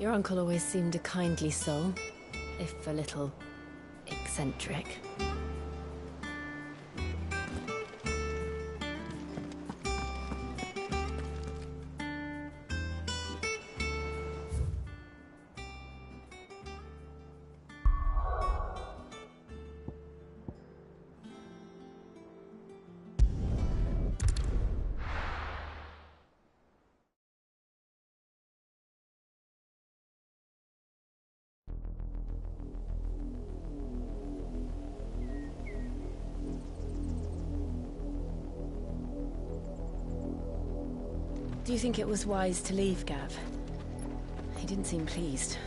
Your uncle always seemed a kindly soul, if a little eccentric. Do you think it was wise to leave, Gav? He didn't seem pleased.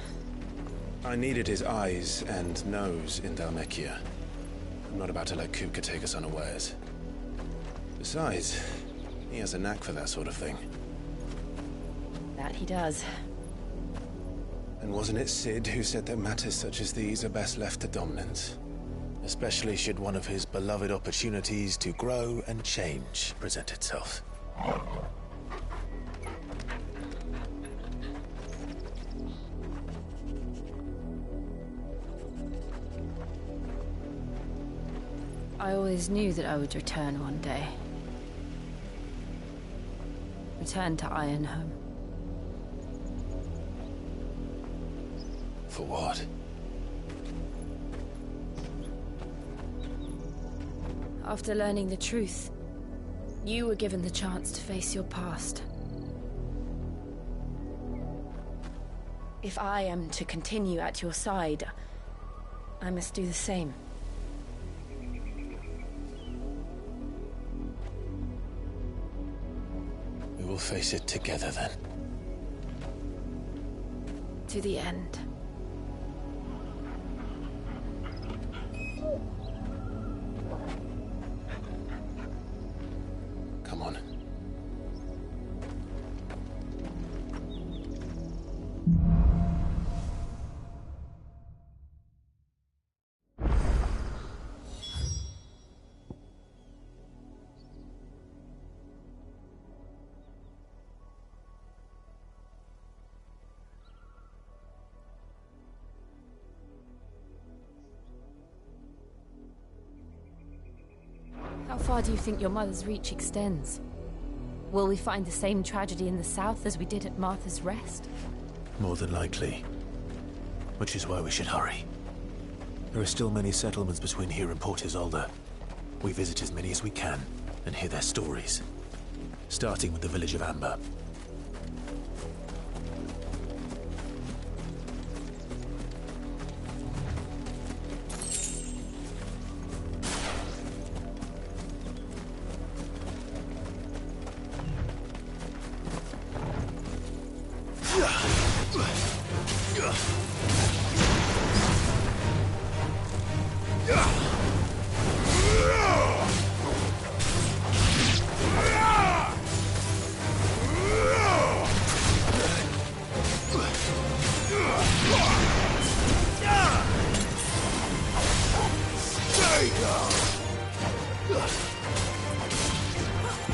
I needed his eyes and nose in Dhalmekia. I'm not about to let Kupka take us unawares. Besides, he has a knack for that sort of thing. That he does. And wasn't it Sid who said that matters such as these are best left to dominance? Especially should one of his beloved opportunities to grow and change present itself. I always knew that I would return one day. Return to Ironhome. For what? After learning the truth, you were given the chance to face your past. If I am to continue at your side, I must do the same. We will face it together then. To the end. Come on. How far do you think your mother's reach extends? Will we find the same tragedy in the south as we did at Martha's Rest? More than likely. Which is why we should hurry. There are still many settlements between here and Port Isolde. We visit as many as we can and hear their stories. Starting with the village of Amber.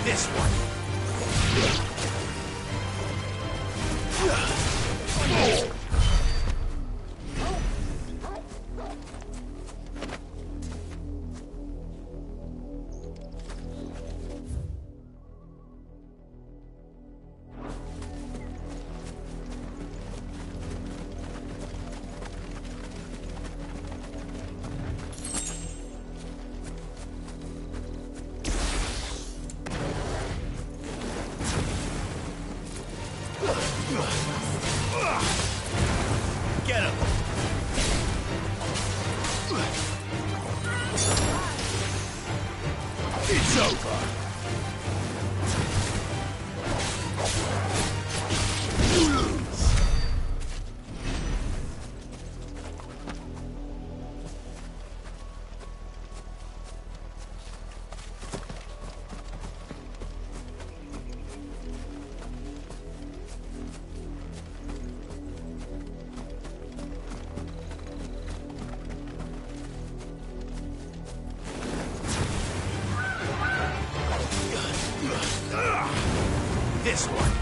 This one. Get him! It's over! You lose! This one.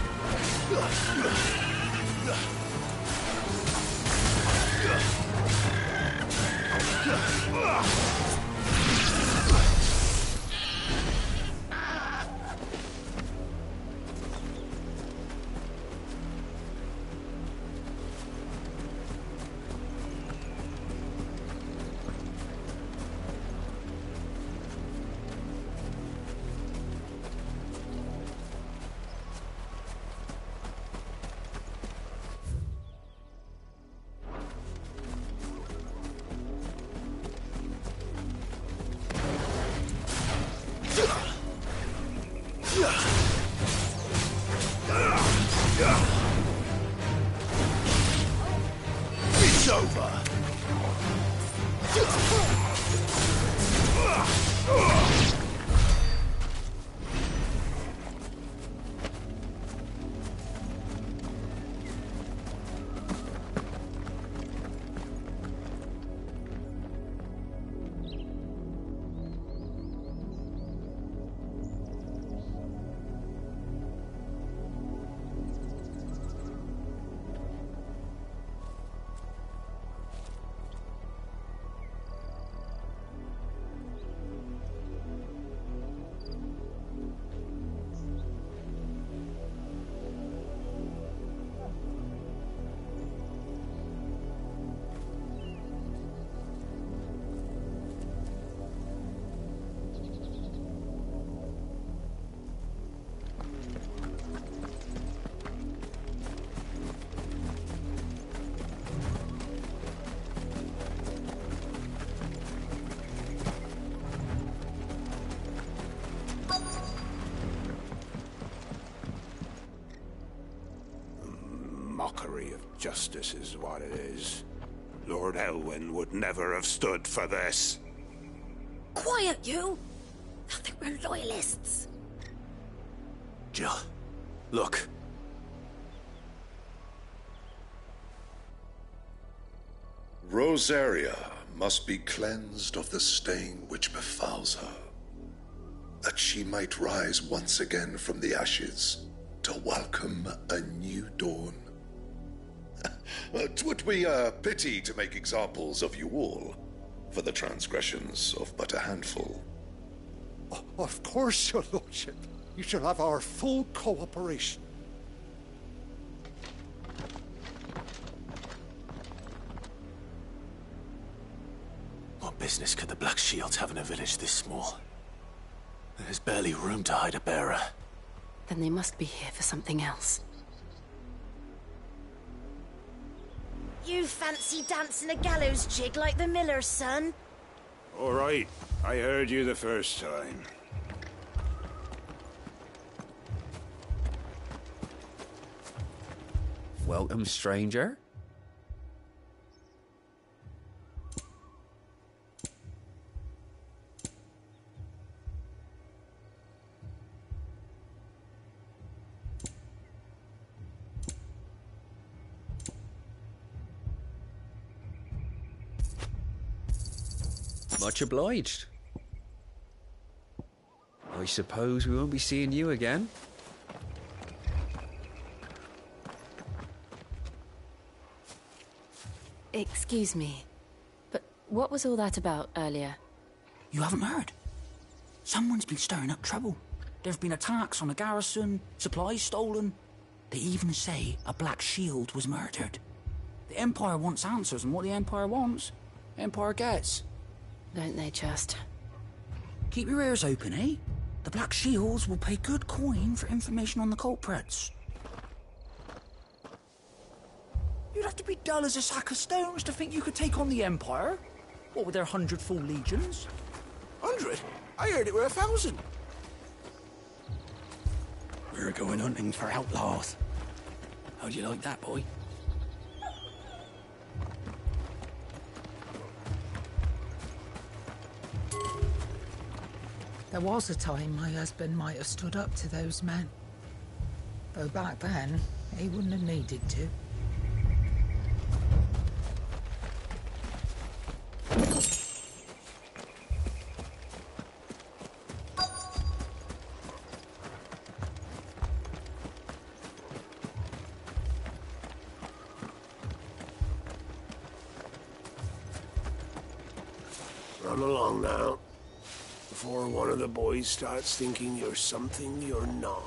It's over. Mockery of justice is what it is. Lord Elwyn would never have stood for this. Quiet, you! I think we're loyalists. Jill, look. Rosaria must be cleansed of the stain which befouls her, that she might rise once again from the ashes to welcome a new dawn. 'Twould be a pity to make examples of you all for the transgressions of but a handful. Of course, your lordship. You shall have our full cooperation. What business could the Black Shields have in a village this small? There's barely room to hide a bearer. Then they must be here for something else. You fancy dancing a gallows jig like the miller's son? All right, I heard you the first time. Welcome, stranger. Much obliged. I suppose we won't be seeing you again. Excuse me, but what was all that about earlier? You haven't heard? Someone's been stirring up trouble. There've been attacks on the garrison, supplies stolen. They even say a Black Shield was murdered. The Empire wants answers, and what the Empire wants, Empire gets. Don't they just? Keep your ears open, eh? The Black Shields will pay good coin for information on the culprits. You'd have to be dull as a sack of stones to think you could take on the Empire. What with their 100 full legions? 100? I heard it were 1,000. We're going hunting for outlaws. How'd you like that, boy? There was a time my husband might have stood up to those men. Though back then, he wouldn't have needed to. Run along now, before one of the boys starts thinking you're something you're not.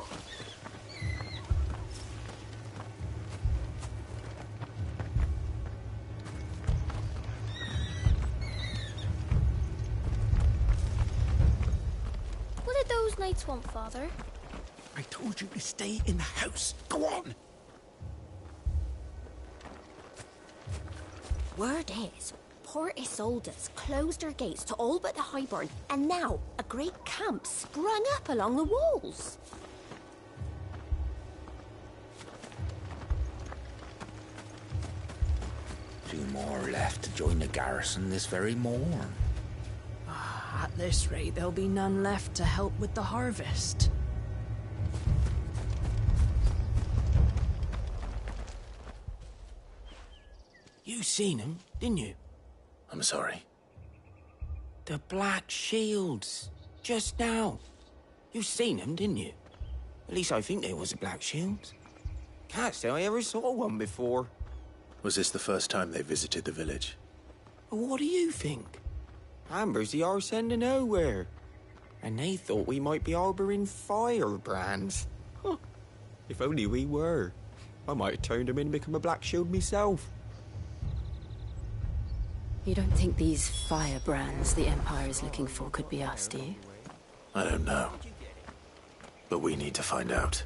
What did those knights want, Father? I told you to stay in the house. Go on. Word is, Port Isolde's closed her gates to all but the Highborn, and now a great camp sprung up along the walls. Two more left to join the garrison this very morn. At this rate, there'll be none left to help with the harvest. You seen him, didn't you? I'm sorry. The Black Shields. Just now. You seen them, didn't you? At least I think there was a Black Shields. Can't say I ever saw one before. Was this the first time they visited the village? What do you think? Amber's the arse end of nowhere. And they thought we might be harbouring firebrands. Huh. If only we were. I might have turned them in and become a Black Shield myself. You don't think these firebrands the Empire is looking for could be us, do you? I don't know. But we need to find out.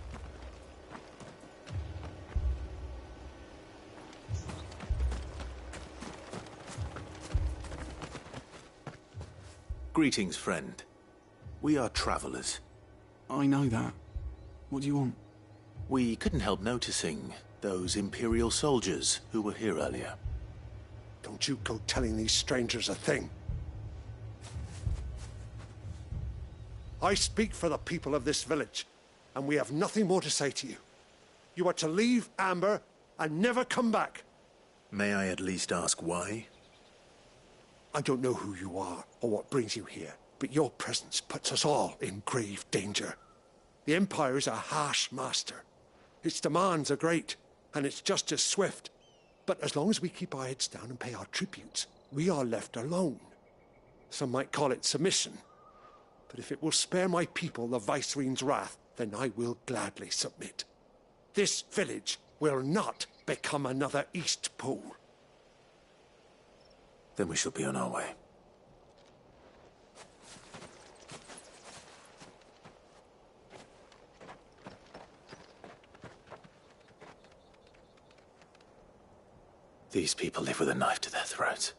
Greetings, friend. We are travelers. I know that. What do you want? We couldn't help noticing those Imperial soldiers who were here earlier. Don't you go telling these strangers a thing. I speak for the people of this village, and we have nothing more to say to you. You are to leave Amber and never come back. May I at least ask why? I don't know who you are or what brings you here, but your presence puts us all in grave danger. The Empire is a harsh master. Its demands are great, and its justice swift. But as long as we keep our heads down and pay our tributes, we are left alone. Some might call it submission. But if it will spare my people the Viceroy's wrath, then I will gladly submit. This village will not become another Eastpool. Then we shall be on our way. These people live with a knife to their throats.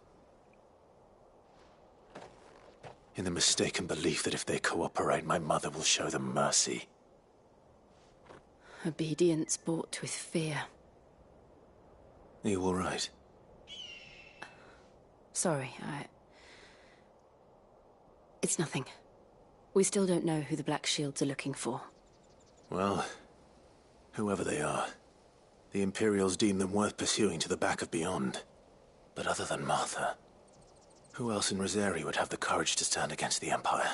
In the mistaken belief that if they cooperate, my mother will show them mercy. Obedience bought with fear. Are you all right? Sorry, It's nothing. We still don't know who the Black Shields are looking for. Well, whoever they are, the Imperials deem them worth pursuing to the back of beyond. But other than Martha, who else in Rosari would have the courage to stand against the Empire?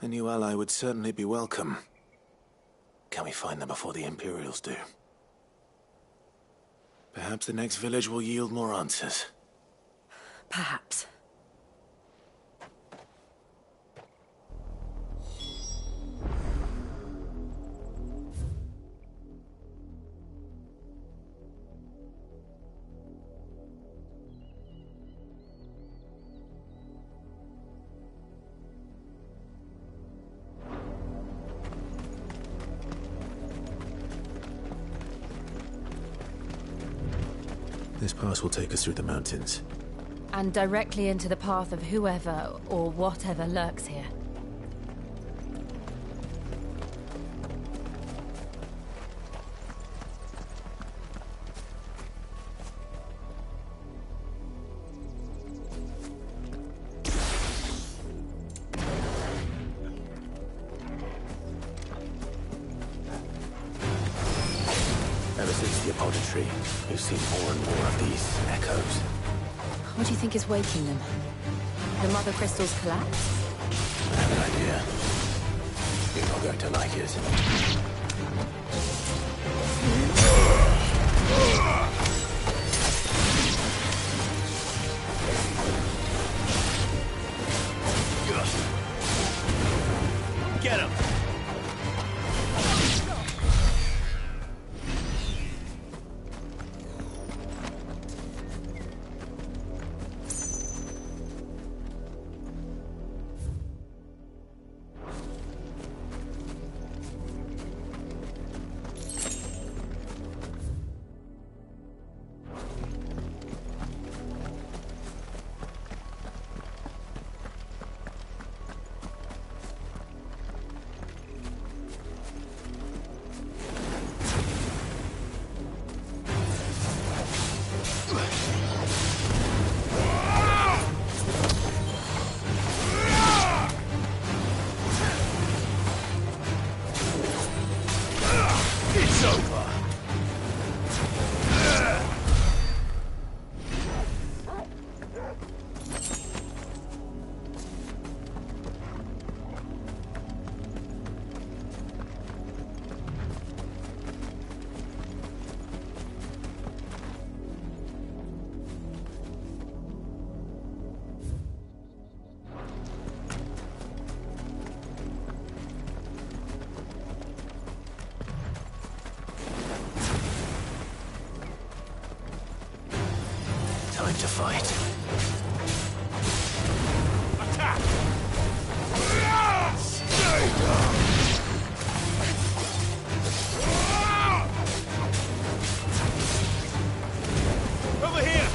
A new ally would certainly be welcome. Can we find them before the Imperials do? Perhaps the next village will yield more answers. Perhaps. This pass will take us through the mountains. And directly into the path of whoever or whatever lurks here. Ever since the Apodatory, we've seen more and more of these echoes. What do you think is waking them? The Mother Crystal's collapse? I have an idea. You're not going to like it. fight. Attack! Stay down! Over here!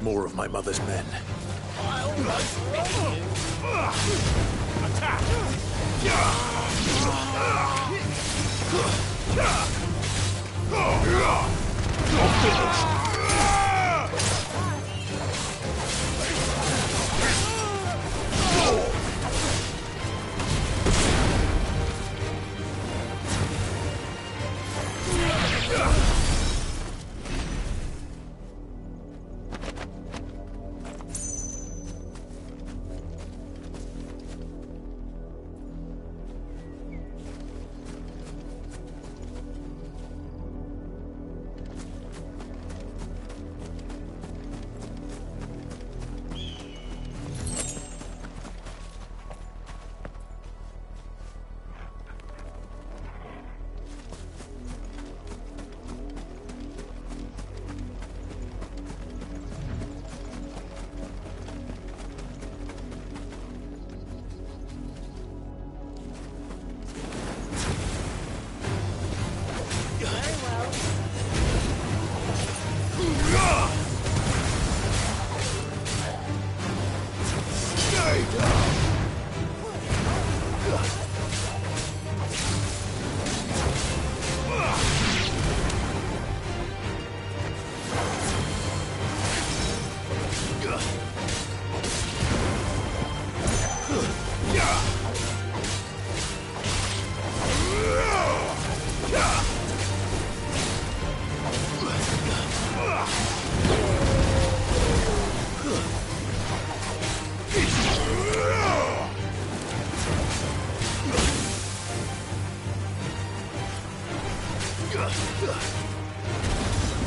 More of my mother's men. Attack!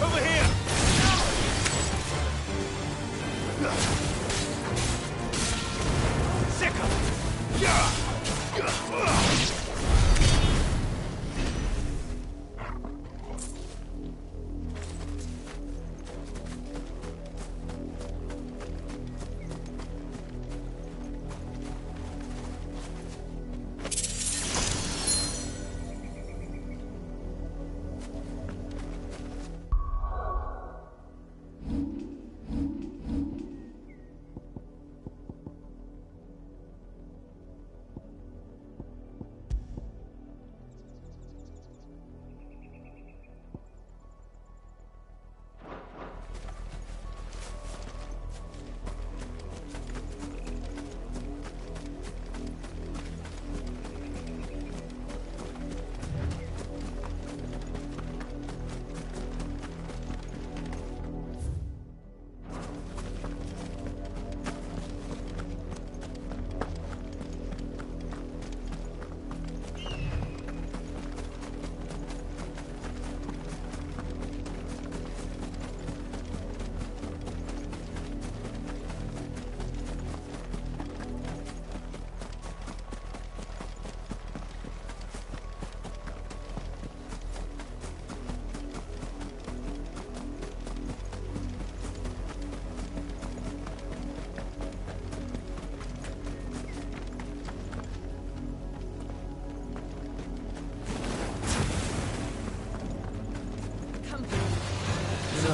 Over here! Sicker!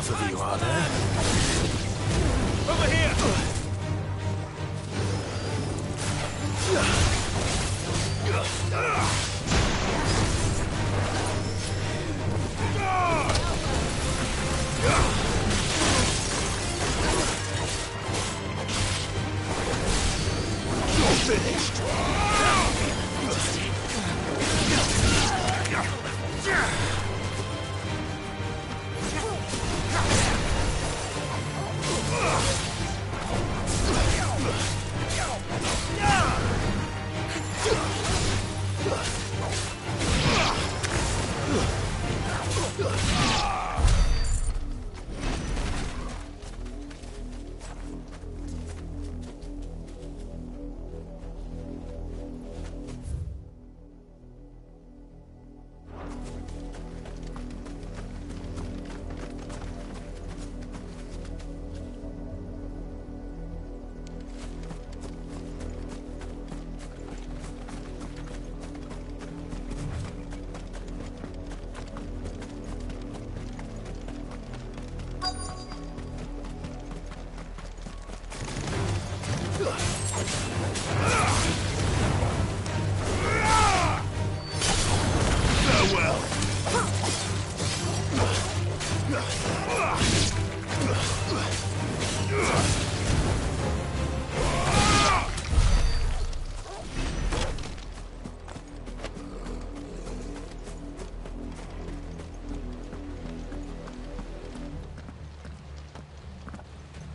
enough of you, are there? Over here! You're finished!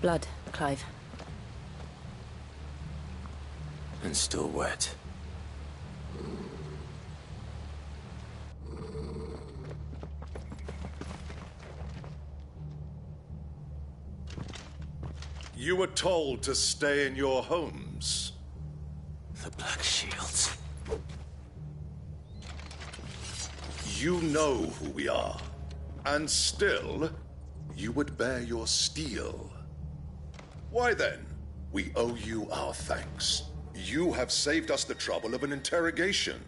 Blood, Clive. And still wet. You were told to stay in your homes. The Black Shields. You know who we are. And still, you would bear your steel. Why then, we owe you our thanks. You have saved us the trouble of an interrogation.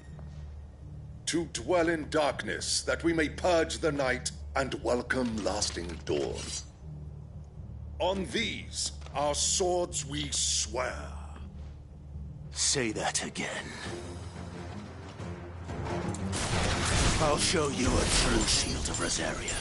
To dwell in darkness, that we may purge the night and welcome lasting dawn. On these, our swords we swear. Say that again. I'll show you a true shield of Rosaria.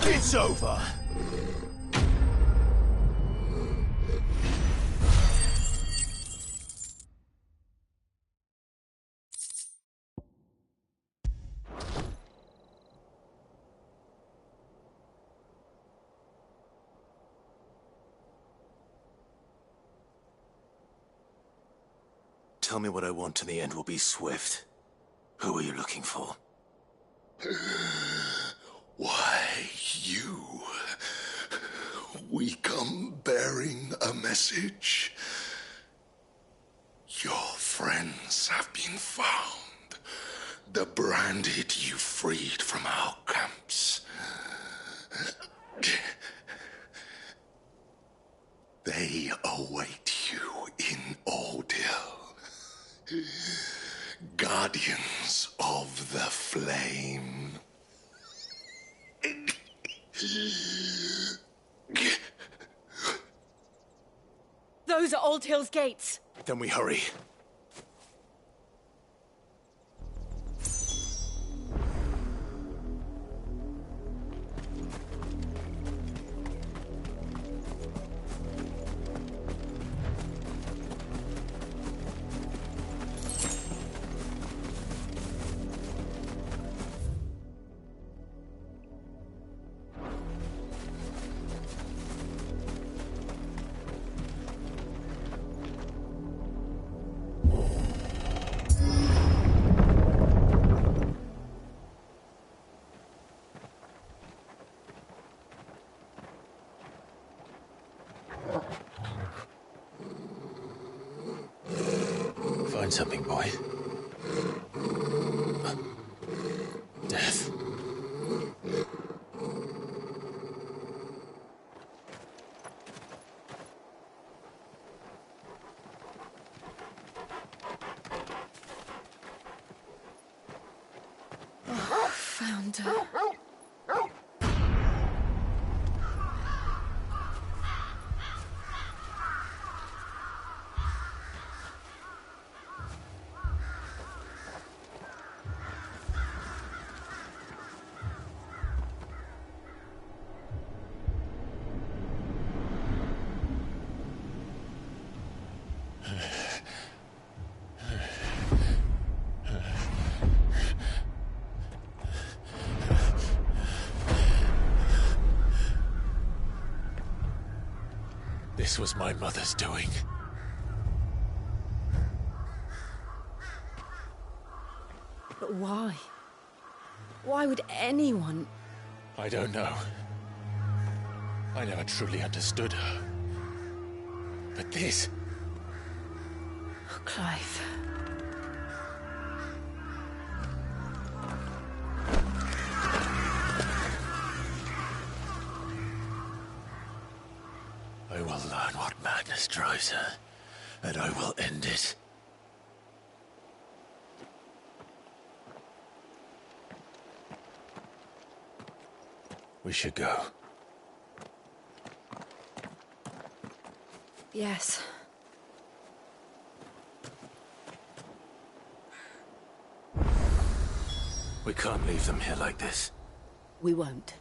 It's over. Tell me what I want and the end will be swift. Who are you looking for? Why, you. We come bearing a message. Your friends have been found. The branded you freed from our camps. They await you in Ordeal. Guardians of the Flame. Those are Old Hill's gates. Then we hurry. find something, boy. Death. Found her. This was my mother's doing. But why? Why would anyone... I don't know. I never truly understood her. But this... Oh, Clive. I will learn what madness drives her, and I will end it. We should go. Yes. We can't leave them here like this. We won't.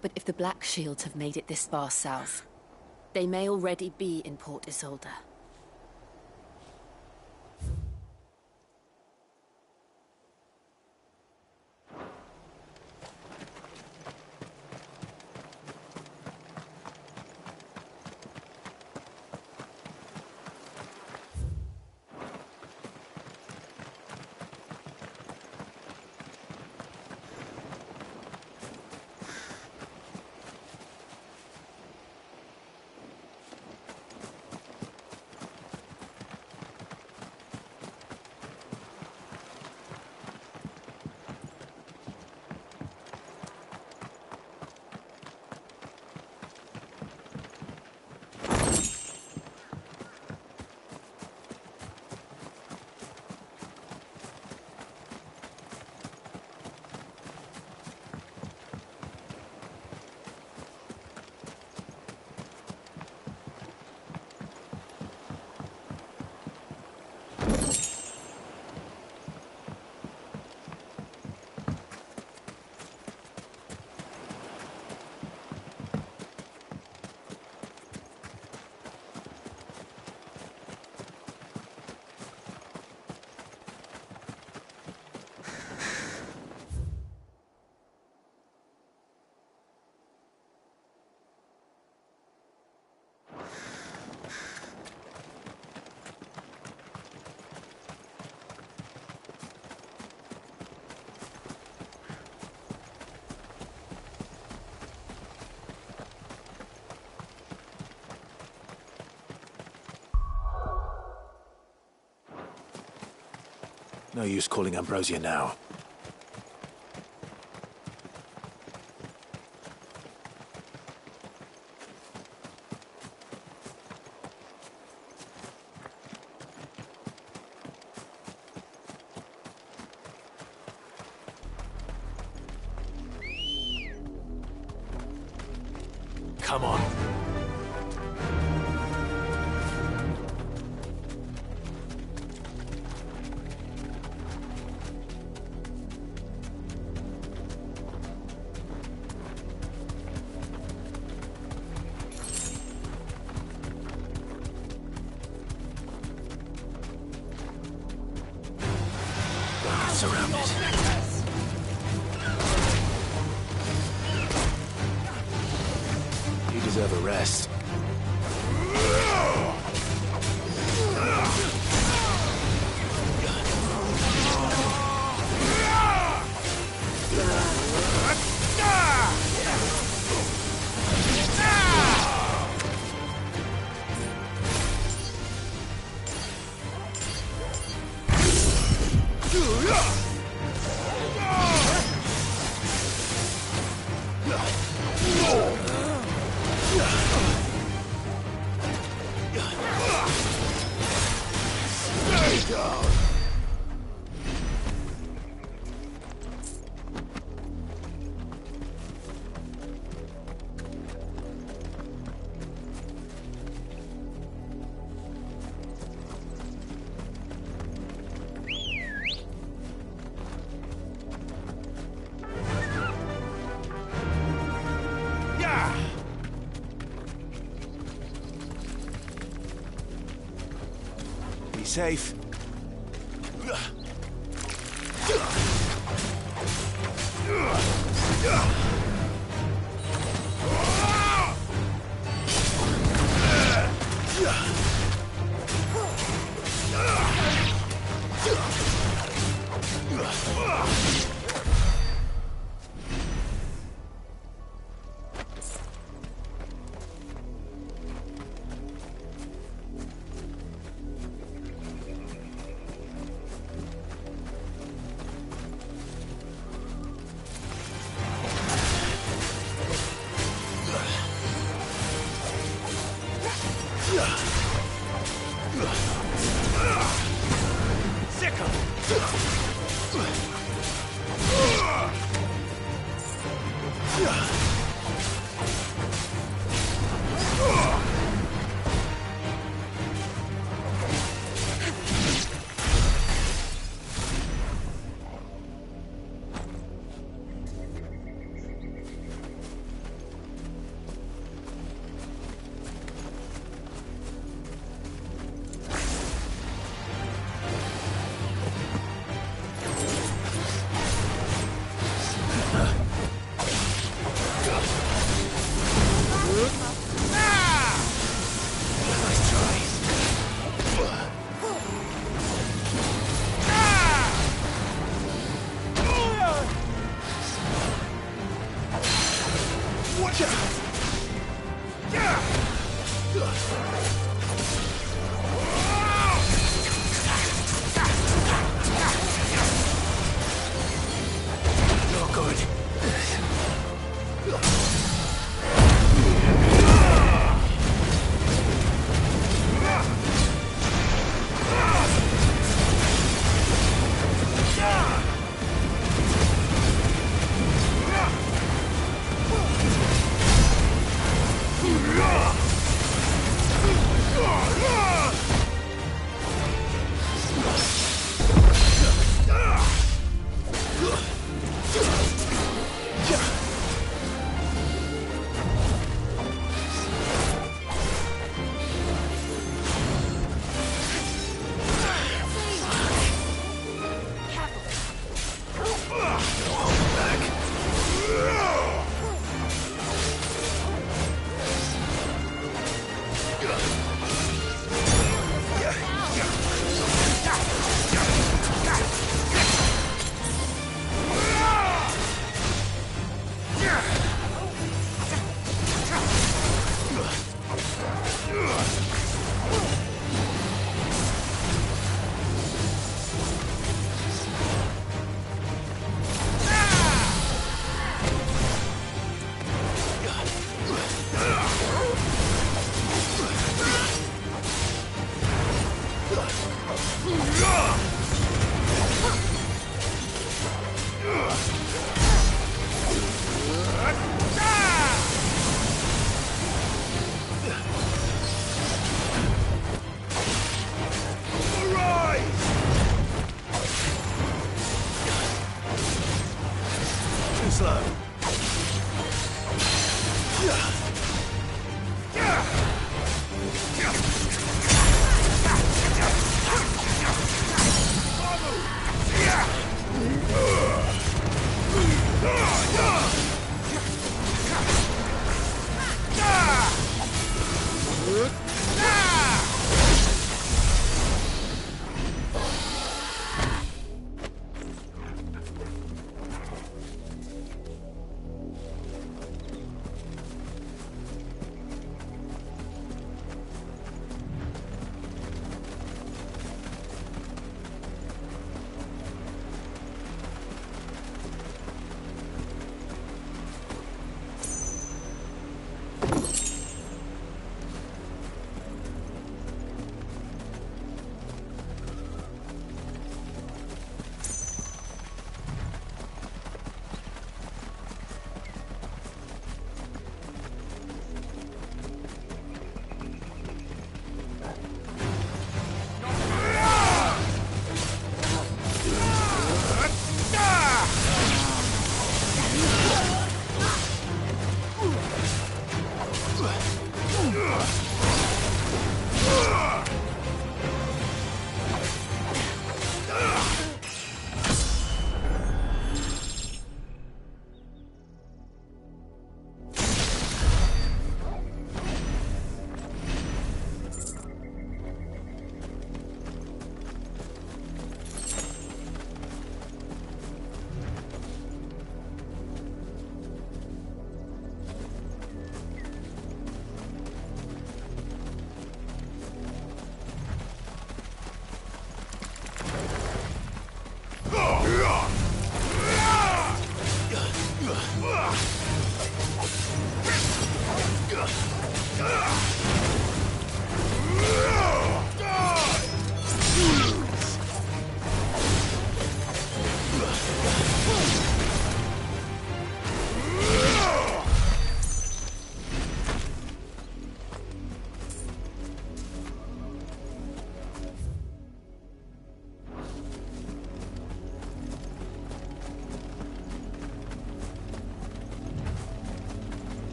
But if the Black Shields have made it this far south, they may already be in Port Isolde. No use calling Ambrosia now. Come on. Surrounded. You deserve a rest. Be safe.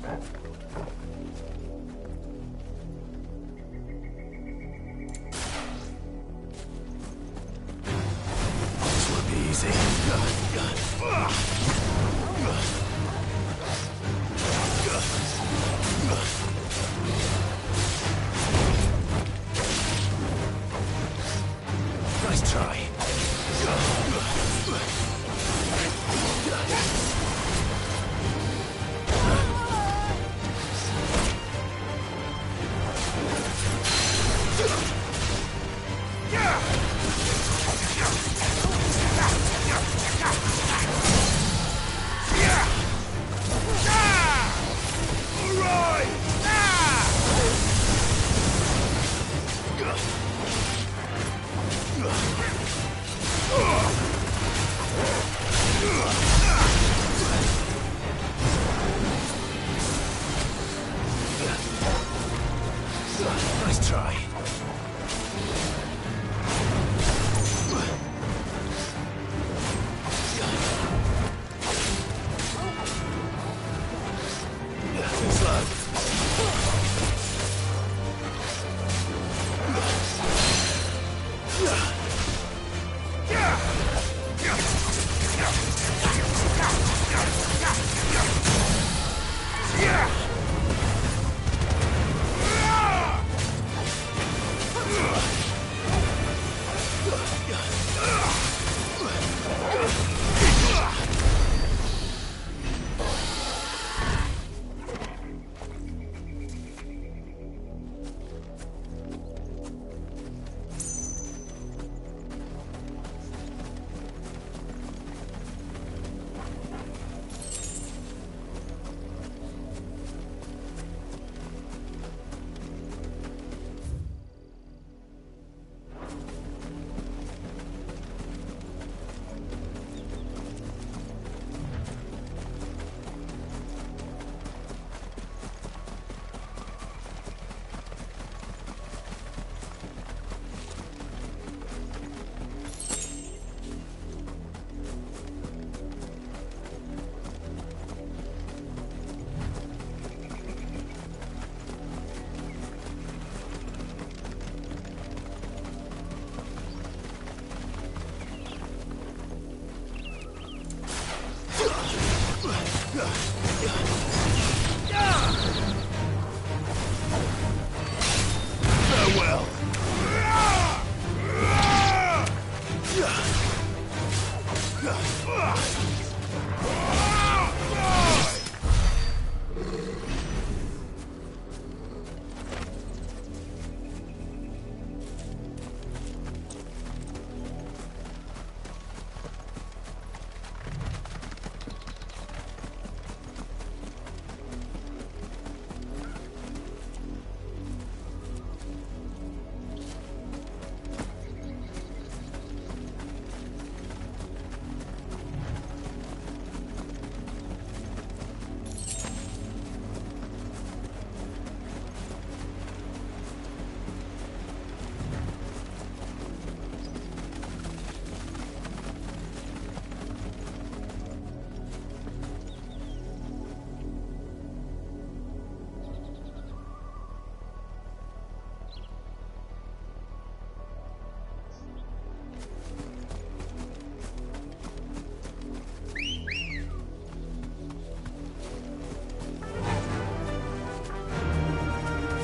This won't be easy. Nice try. Nice try. Too slow. Farewell.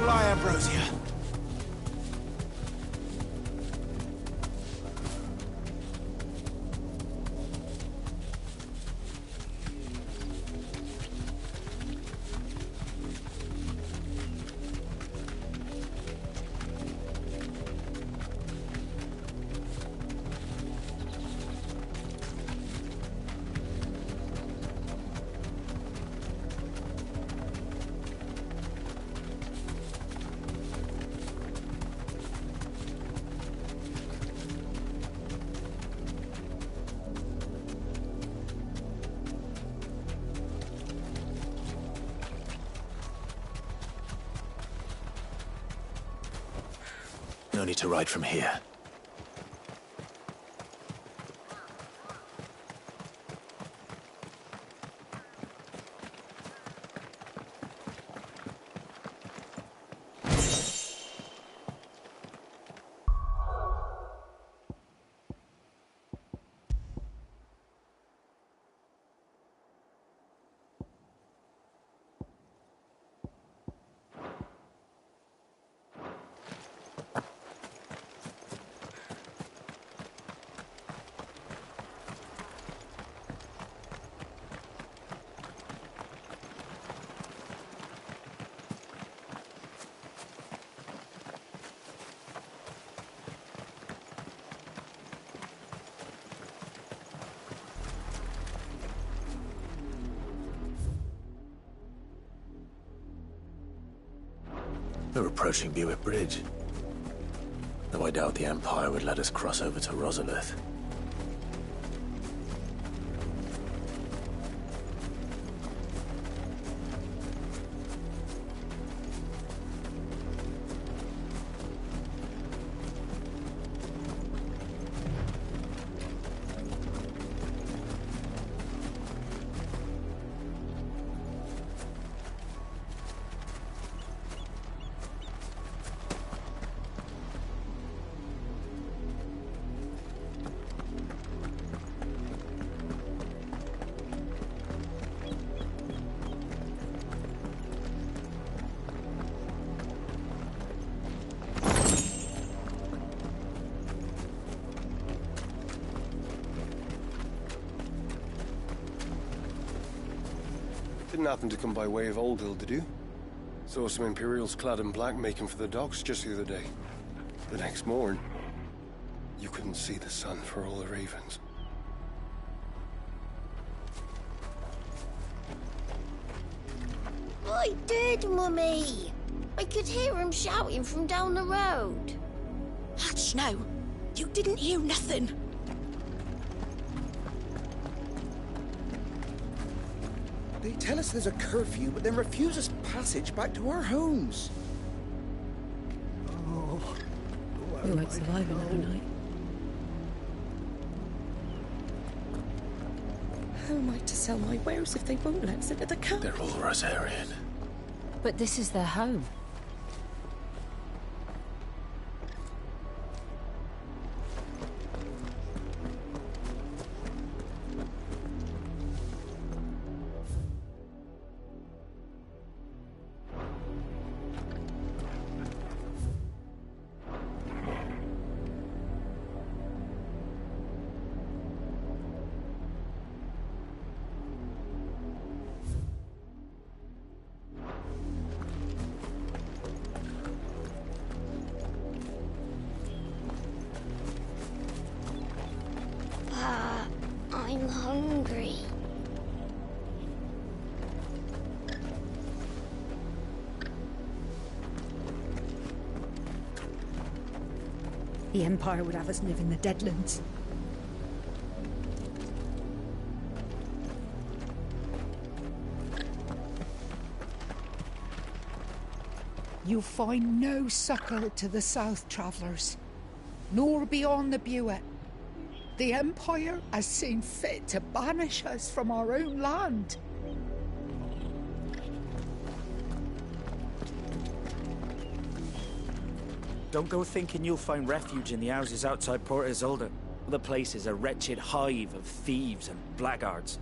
Fly, Ambrosia. No need to ride from here. We're approaching Buick Bridge. Though I doubt the Empire would let us cross over to Rosalith. Didn't happen to come by way of Oldhill, did you? Saw some Imperials clad in black making for the docks just the other day. The next morn, you couldn't see the sun for all the ravens. I did, Mummy. I could hear him shouting from down the road. Hutch, no. You didn't hear nothing. They tell us there's a curfew, but then refuse us passage back to our homes. Oh. We won't survive another night. How am I to sell my wares if they won't let us into the camp? They're all Rosarian. But this is their home. I'm hungry. The Empire would have us live in the Deadlands. You'll find no succour to the south travellers, nor beyond the Buet. The Empire has seen fit to banish us from our own land. Don't go thinking you'll find refuge in the houses outside Port Isolde. The place is a wretched hive of thieves and blackguards.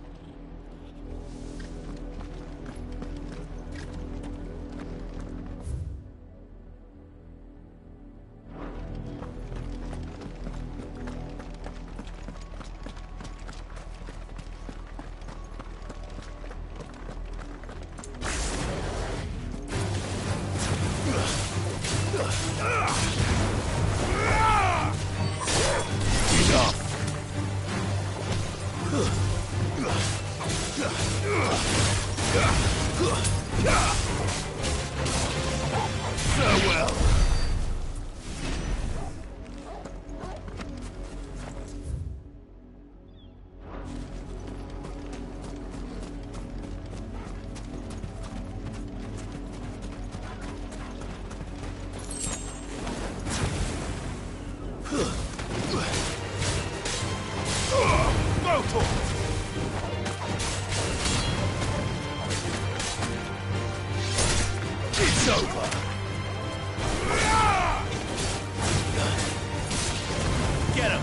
It's over. Get him.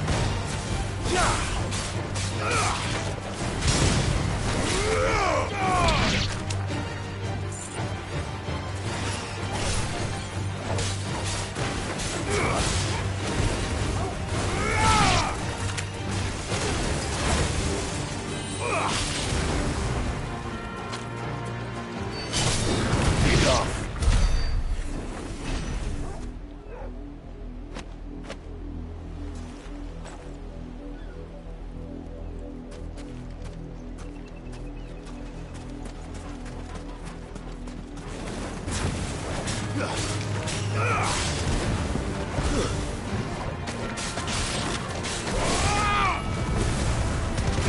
Ugh.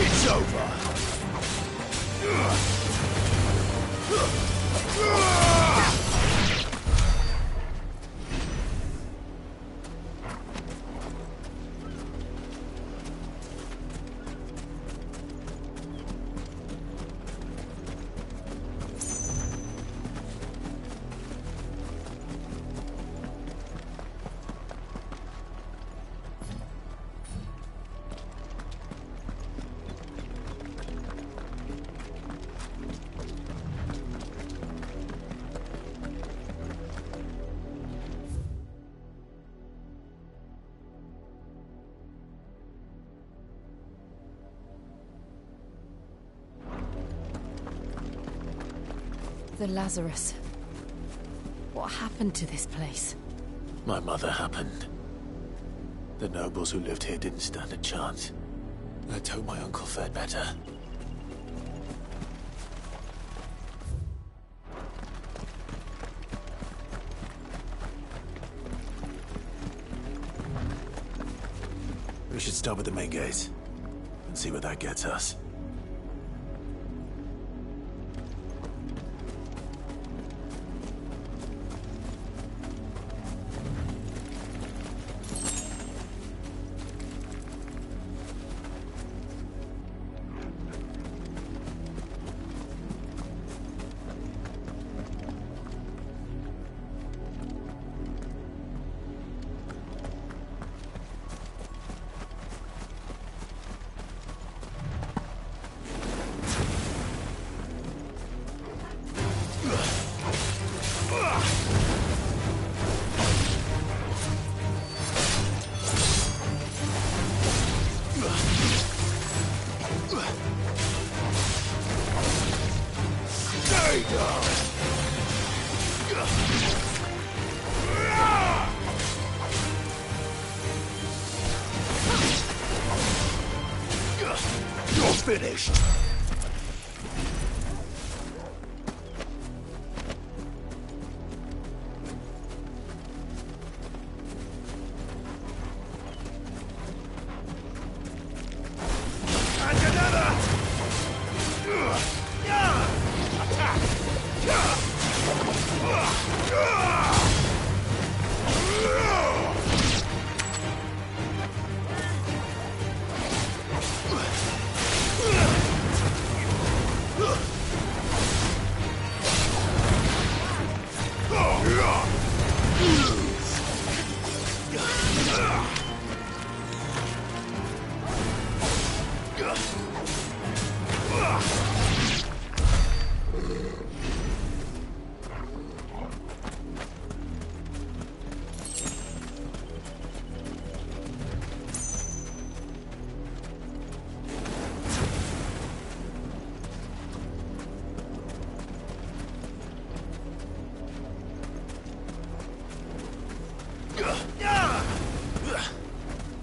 It's over. The Lazarus. What happened to this place? My mother happened. The nobles who lived here didn't stand a chance. Let's hope my uncle fared better. We should start with the main gate and see where that gets us. You're finished.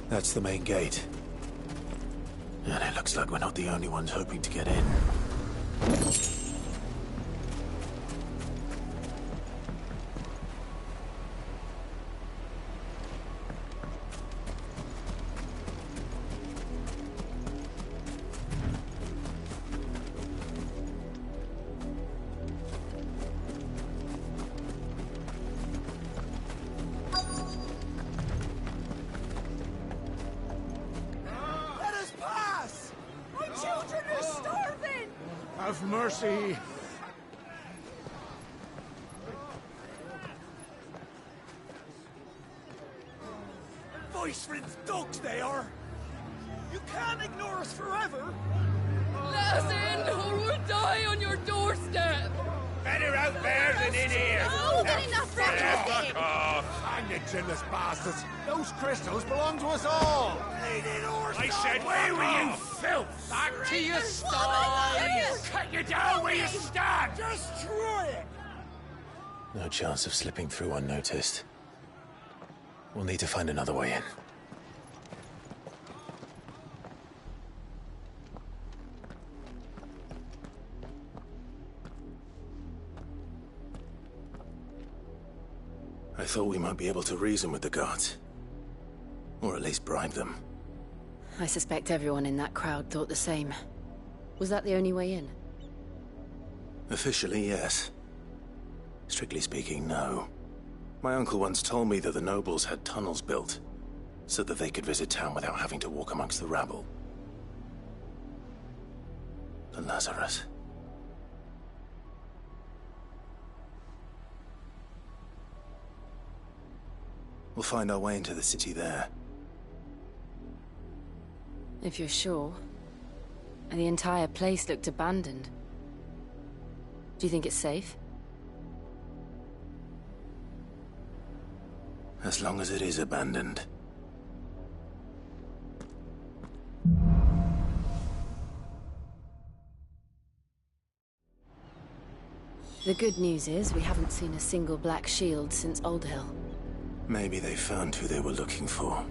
That's the main gate. And it looks like we're not the only ones hoping to get in. Have mercy. Voice-riddled dogs they are. You can't ignore us forever. Let us in, or we'll die on your doorstep. Better out there than in here. Oh, good enough for Fuck off. Hang you chinless bastards. Those crystals belong to us all. I said, where were you, filth? Back to your sties. Cut you down where you stand. Just try it. No chance of slipping through unnoticed. We'll need to find another way in. I thought we might be able to reason with the guards. Or at least bribe them. I suspect everyone in that crowd thought the same. Was that the only way in? Officially, yes. Strictly speaking, no. My uncle once told me that the nobles had tunnels built, so that they could visit town without having to walk amongst the rabble. The Lazarus. We'll find our way into the city there. If you're sure. The entire place looked abandoned. Do you think it's safe? As long as it is abandoned. The good news is we haven't seen a single black shield since Old Hill. Maybe they found who they were looking for.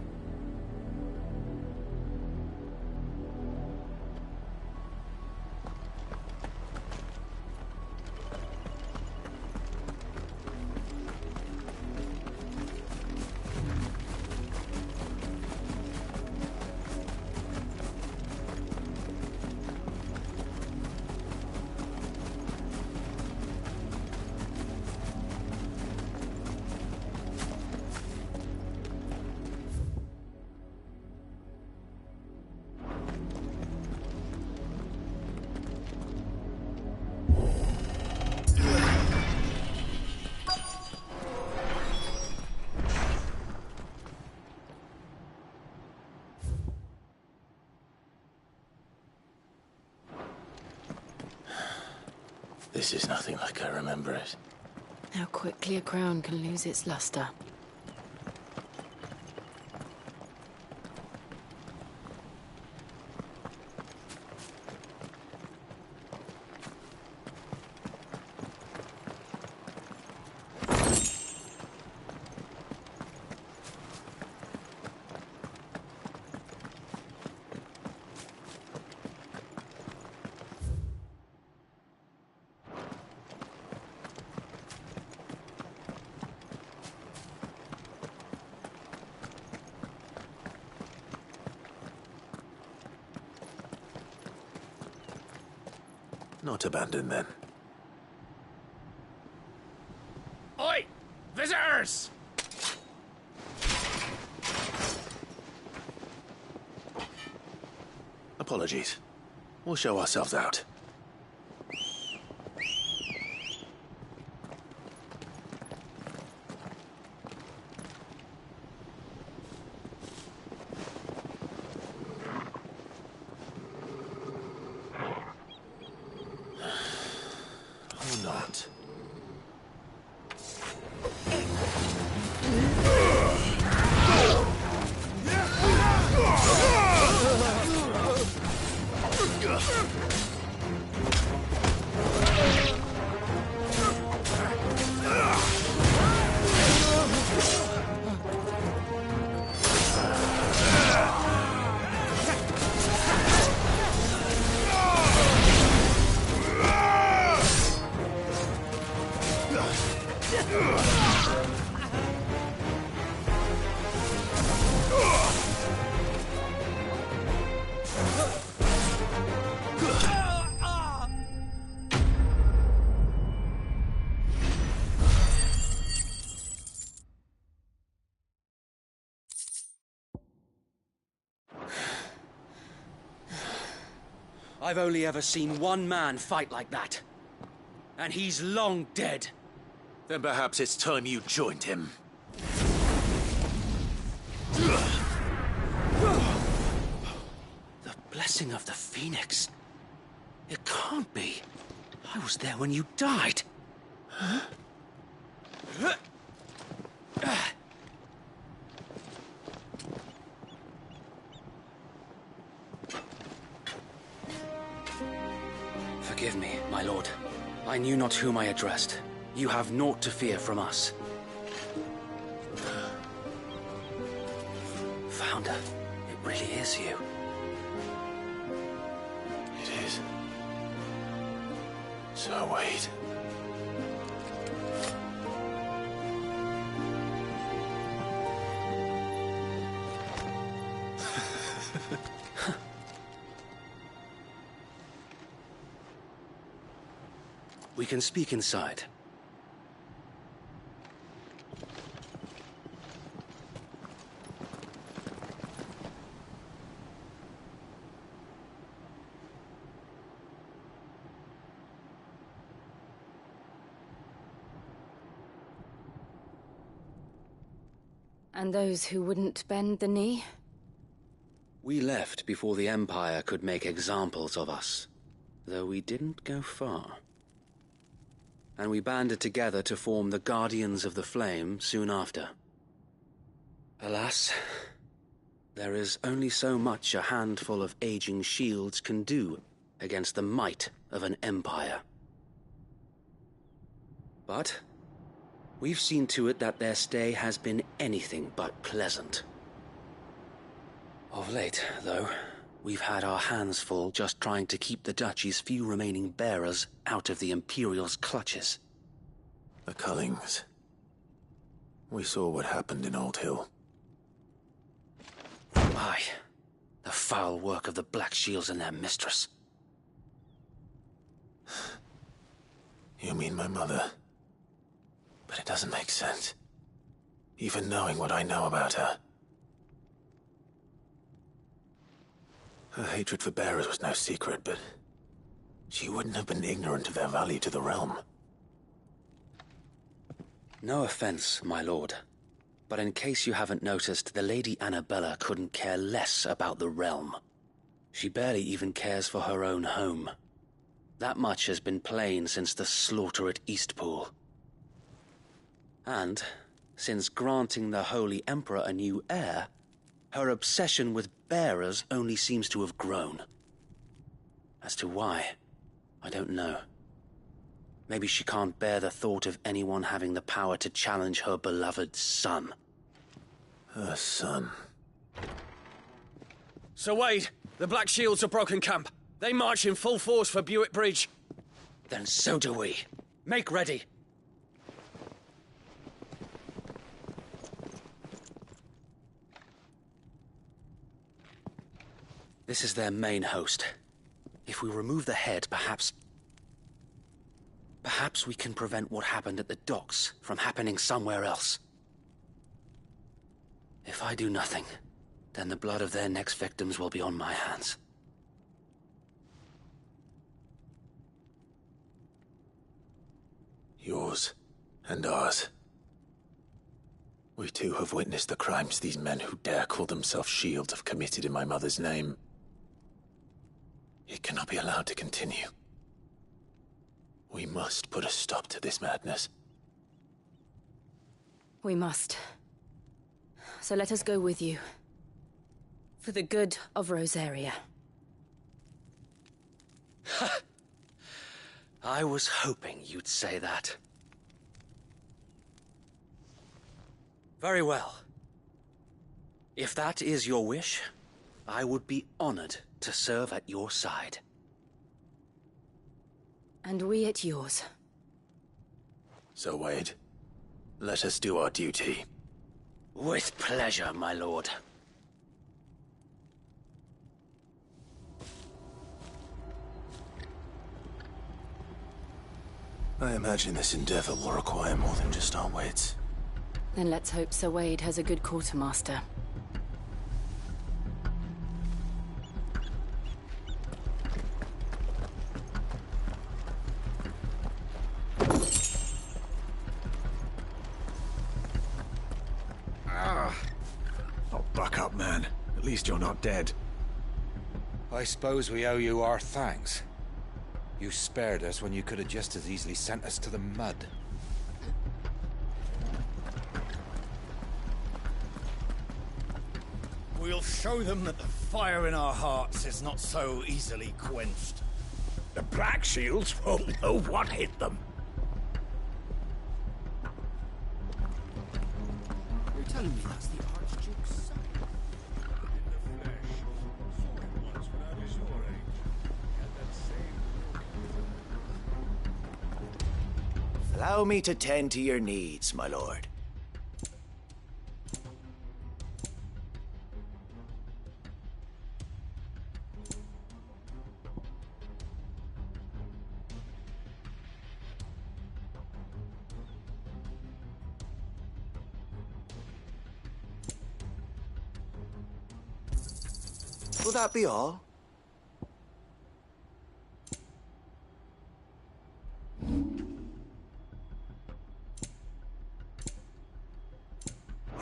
This is nothing like I remember it. How quickly a crown can lose its luster. Not abandoned, then. Oi! Visitors! Apologies. We'll show ourselves out. Or not. I've only ever seen one man fight like that. And he's long dead. Then perhaps it's time you joined him. The blessing of the Phoenix. It can't be. I was there when you died. Huh? Forgive me, my lord. I knew not whom I addressed. You have naught to fear from us. Founder, it really is you. It is. So wait. We can speak inside. And those who wouldn't bend the knee? We left before the Empire could make examples of us, though we didn't go far. And we banded together to form the Guardians of the Flame soon after. Alas, there is only so much a handful of aging shields can do against the might of an empire. But we've seen to it that their stay has been anything but pleasant. Of late, though, we've had our hands full just trying to keep the Duchy's few remaining bearers out of the Imperial's clutches. The Cullings. We saw what happened in Old Hill. Aye, the foul work of the Black Shields and their mistress. You mean my mother? But it doesn't make sense. Even knowing what I know about her. Her hatred for bearers was no secret, but she wouldn't have been ignorant of their value to the realm. No offense, my lord, but in case you haven't noticed, the Lady Annabella couldn't care less about the realm. She barely even cares for her own home. That much has been plain since the slaughter at Eastpool. And, since granting the Holy Emperor a new heir, her obsession with bearers only seems to have grown. As to why, I don't know. Maybe she can't bear the thought of anyone having the power to challenge her beloved son. Her son. Sir Wade, the Black Shields have broken camp. They march in full force for Buick Bridge. Then so do we. Make ready. This is their main host. If we remove the head, perhaps we can prevent what happened at the docks from happening somewhere else. If I do nothing, then the blood of their next victims will be on my hands. Yours and ours. We too have witnessed the crimes these men who dare call themselves shields have committed in my mother's name. It cannot be allowed to continue. We must put a stop to this madness. We must. So let us go with you. For the good of Rosaria. I was hoping you'd say that. Very well. If that is your wish, I would be honored to serve at your side. And we at yours. So, Wade, let us do our duty. With pleasure, my lord. I imagine this endeavor will require more than just our wits. Then let's hope Sir Wade has a good quartermaster. Oh, buck up, man. At least you're not dead. I suppose we owe you our thanks. You spared us when you could have just as easily sent us to the mud. We'll show them that the fire in our hearts is not so easily quenched. The Black Shields won't know what hit them. You're telling me that's the Archduke's son? Allow me to tend to your needs, my lord. Will that be all?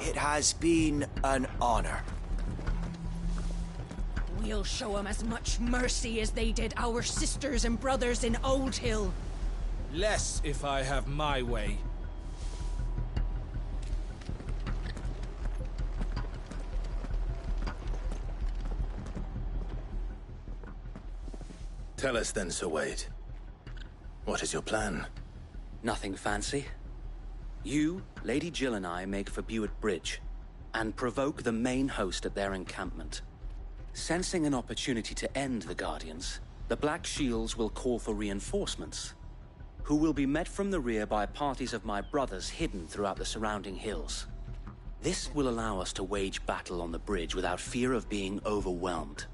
It has been an honor. We'll show 'em as much mercy as they did our sisters and brothers in Old Hill. Less if I have my way. Tell us then, Sir Wade. What is your plan? Nothing fancy. You, Lady Jill and I make for Buett Bridge, and provoke the main host at their encampment. Sensing an opportunity to end the Guardians, the Black Shields will call for reinforcements, who will be met from the rear by parties of my brothers hidden throughout the surrounding hills. This will allow us to wage battle on the bridge without fear of being overwhelmed.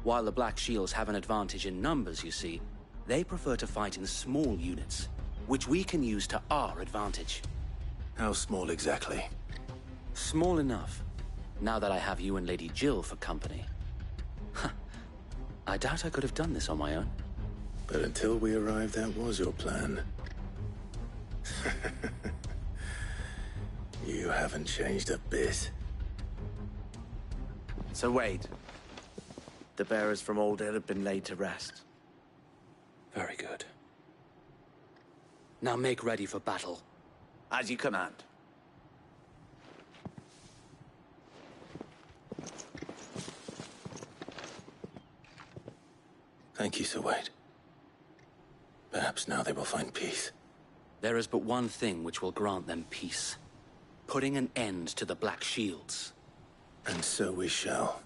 While the Black Shields have an advantage in numbers, you see, they prefer to fight in small units, which we can use to our advantage. How small exactly? Small enough, now that I have you and Lady Jill for company. I doubt I could have done this on my own. But until we arrived, that was your plan. You haven't changed a bit. So Wade, the bearers from Old Hill have been laid to rest. Very good. Now make ready for battle. As you command. Thank you, Sir Wade. Perhaps now they will find peace. There is but one thing which will grant them peace. Putting an end to the Black Shields. And so we shall.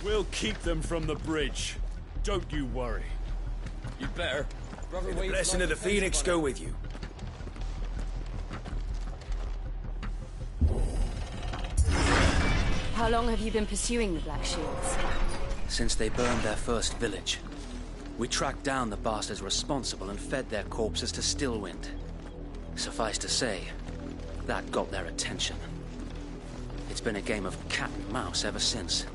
We'll keep them from the bridge. Don't you worry. You'd better. May the blessing of the Phoenix go with you. How long have you been pursuing the Black Shields? Since they burned their first village. We tracked down the bastards responsible and fed their corpses to Stillwind. Suffice to say, that got their attention. It's been a game of cat and mouse ever since.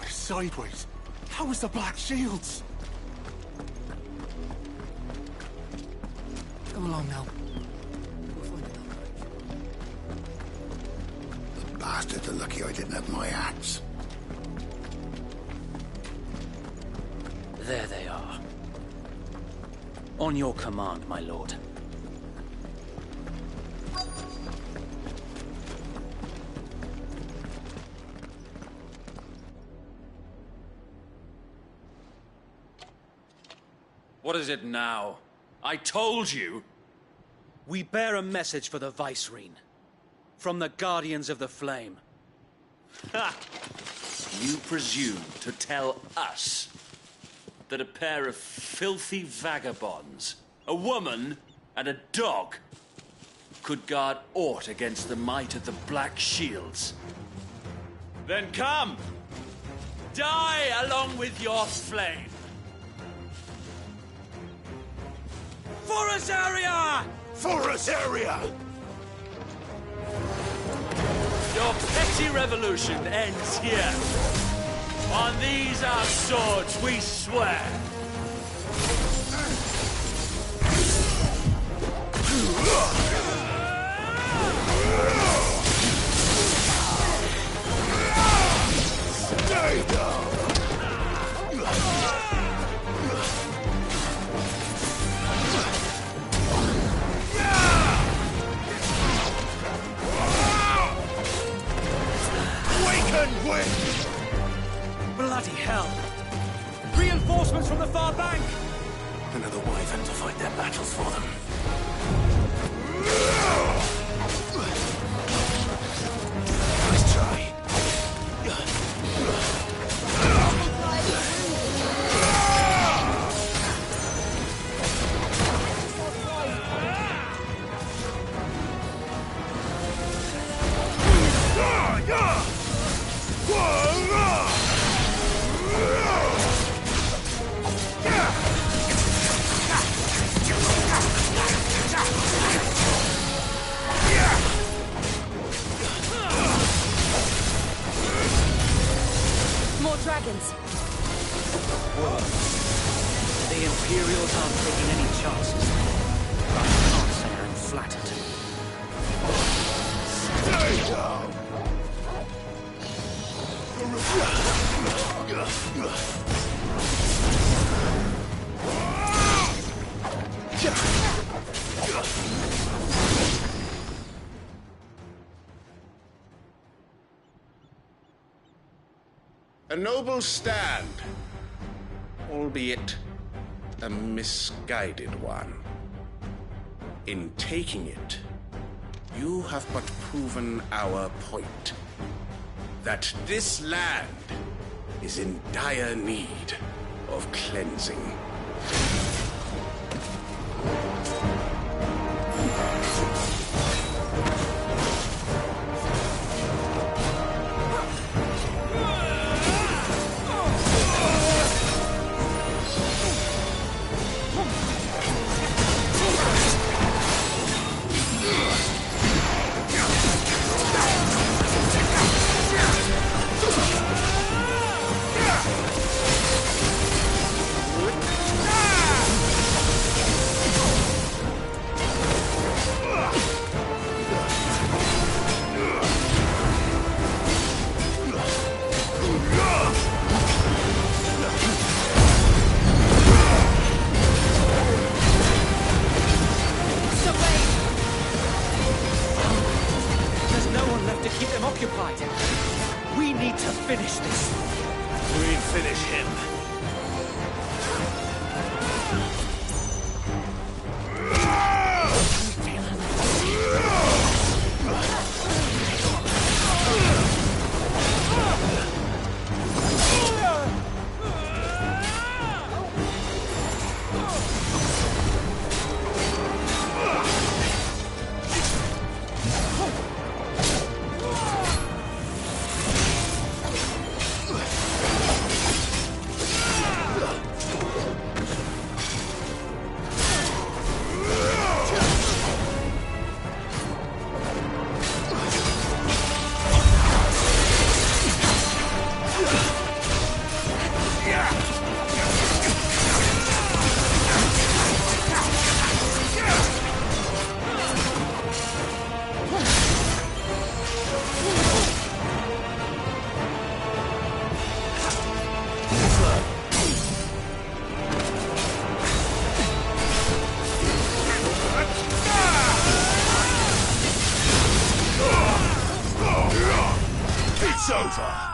Sideways. How was the Black Shields? Come along now. The bastards are lucky I didn't have my axe. There they are. On your command, my lord. What is it now? I told you! We bear a message for the Vicereine. From the Guardians of the Flame. Ha! You presume to tell us that a pair of filthy vagabonds, a woman and a dog, could guard aught against the might of the Black Shields? Then come! Die along with your flame! For us area! For us area! Your petty revolution ends here. On these our swords we swear. Wyvern to fight their battles for them. Nice try. More dragons. Whoa. The Imperials aren't taking any chances. But I can't say I'm flattered. Stay down! A noble stand, albeit a misguided one. In taking it, you have but proven our point. That this land is in dire need of cleansing. We need to finish this. We'd finish him. It's over!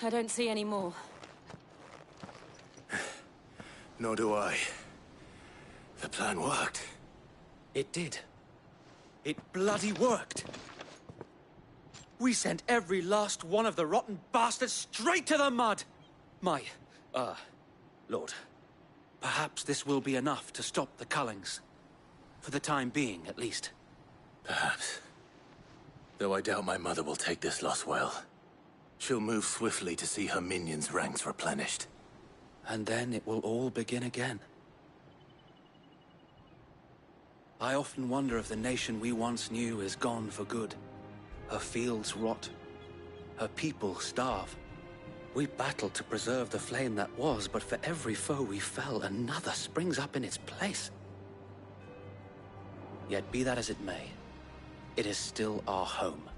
I don't see any more. Nor do I. The plan worked. It did. It bloody worked. We sent every last one of the rotten bastards straight to the mud. Lord, perhaps this will be enough to stop the Cullings. For the time being, at least. Perhaps. Though I doubt my mother will take this loss well. She'll move swiftly to see her minions' ranks replenished. And then it will all begin again. I often wonder if the nation we once knew is gone for good. Her fields rot. Her people starve. We battled to preserve the flame that was, but for every foe we fell, another springs up in its place. Yet be that as it may, it is still our home,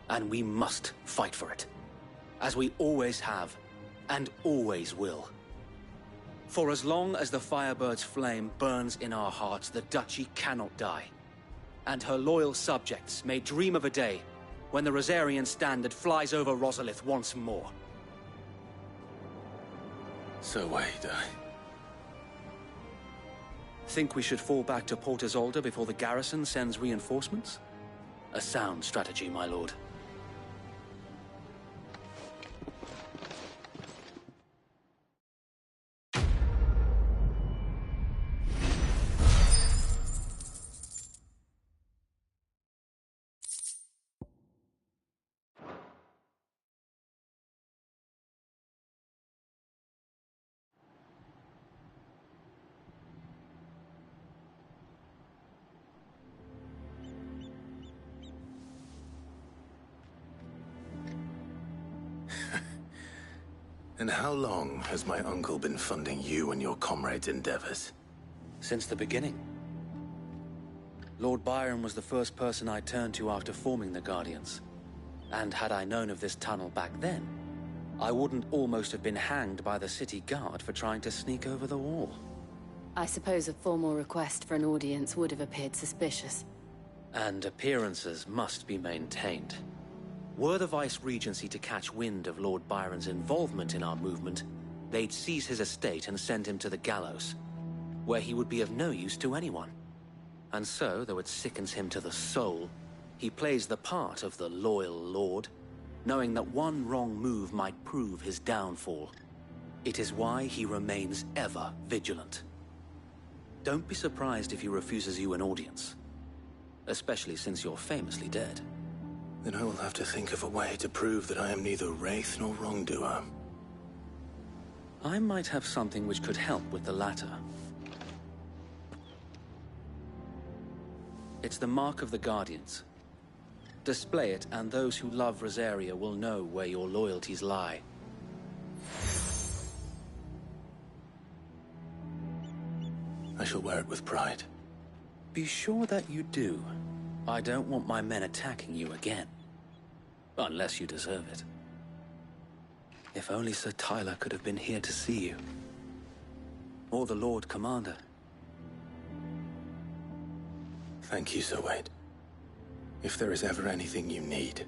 and we must fight for it. As we always have, and always will. For as long as the Firebird's flame burns in our hearts, the Duchy cannot die. And her loyal subjects may dream of a day when the Rosarian standard flies over Rosalith once more. So wait, Think we should fall back to Port Isolde before the garrison sends reinforcements? A sound strategy, my lord. And how long has my uncle been funding you and your comrades' endeavors? Since the beginning. Lord Byron was the first person I turned to after forming the Guardians. And had I known of this tunnel back then, I wouldn't almost have been hanged by the city guard for trying to sneak over the wall. I suppose a formal request for an audience would have appeared suspicious. And appearances must be maintained. Were the Vice-Regency to catch wind of Lord Byron's involvement in our movement, they'd seize his estate and send him to the gallows, where he would be of no use to anyone. And so, though it sickens him to the soul, he plays the part of the loyal lord, knowing that one wrong move might prove his downfall. It is why he remains ever vigilant. Don't be surprised if he refuses you an audience, especially since you're famously dead. Then I will have to think of a way to prove that I am neither wraith nor wrongdoer. I might have something which could help with the latter. It's the mark of the Guardians. Display it, and those who love Rosaria will know where your loyalties lie. I shall wear it with pride. Be sure that you do. I don't want my men attacking you again. Unless you deserve it. If only Sir Tyler could have been here to see you. Or the Lord Commander. Thank you, Sir Wade. If there is ever anything you need.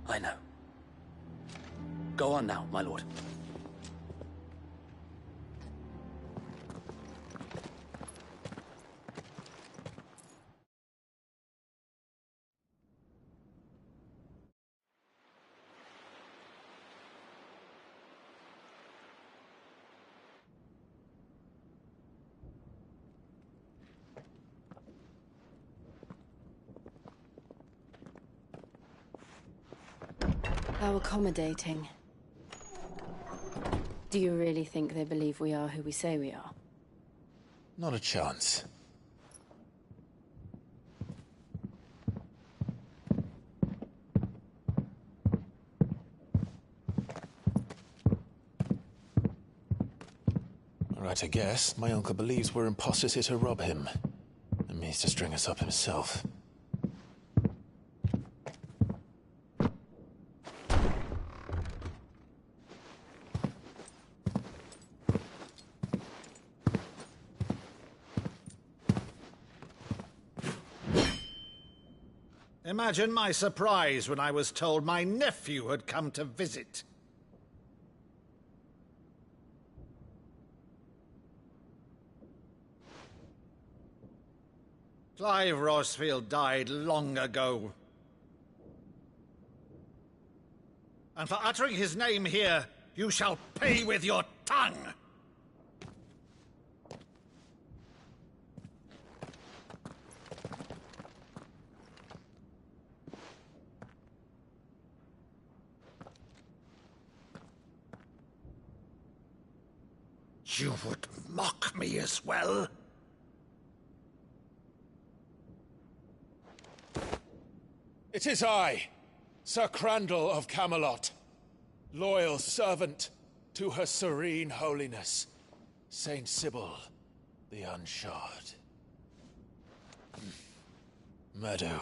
I know. Go on now, my lord. How accommodating. Do you really think they believe we are who we say we are? Not a chance. Right, I guess. My uncle believes we're imposters here to rob him. And means to string us up himself. Imagine my surprise when I was told my nephew had come to visit. Clive Rosfield died long ago. And for uttering his name here, you shall pay with your tongue! You would mock me as well? It is I, Sir Crandall of Camelot, loyal servant to Her Serene Holiness, Saint Sybil the Unshod. Meadow,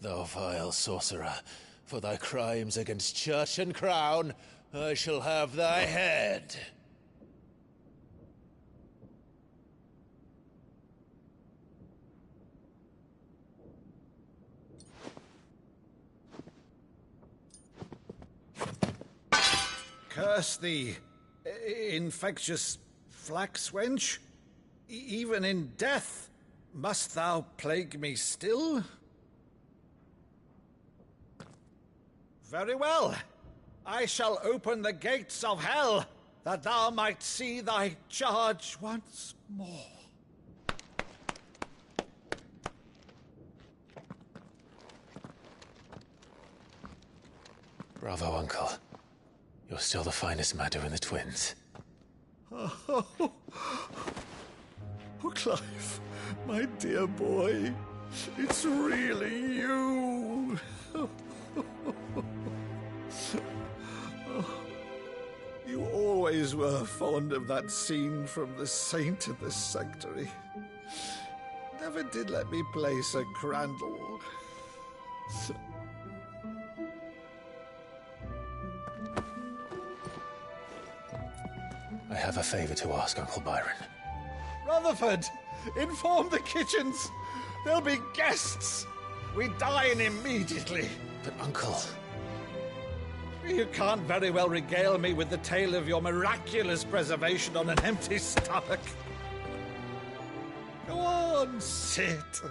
thou vile sorcerer, for thy crimes against church and crown, I shall have thy head. Curse thee, infectious flax wench. Even in death, must thou plague me still? Very well. I shall open the gates of hell, that thou might see thy charge once more. Bravo, Uncle. You're still the finest Maddu in the twins. Oh, Clive, my dear boy, it's really you. You always were fond of that scene from The Saint in the Sanctuary. Never did let me play Sir Crandall. I have a favor to ask, Uncle Byron. Rutherford, inform the kitchens. There'll be guests. We dine immediately. But, Uncle... You can't very well regale me with the tale of your miraculous preservation on an empty stomach. Go on, sit.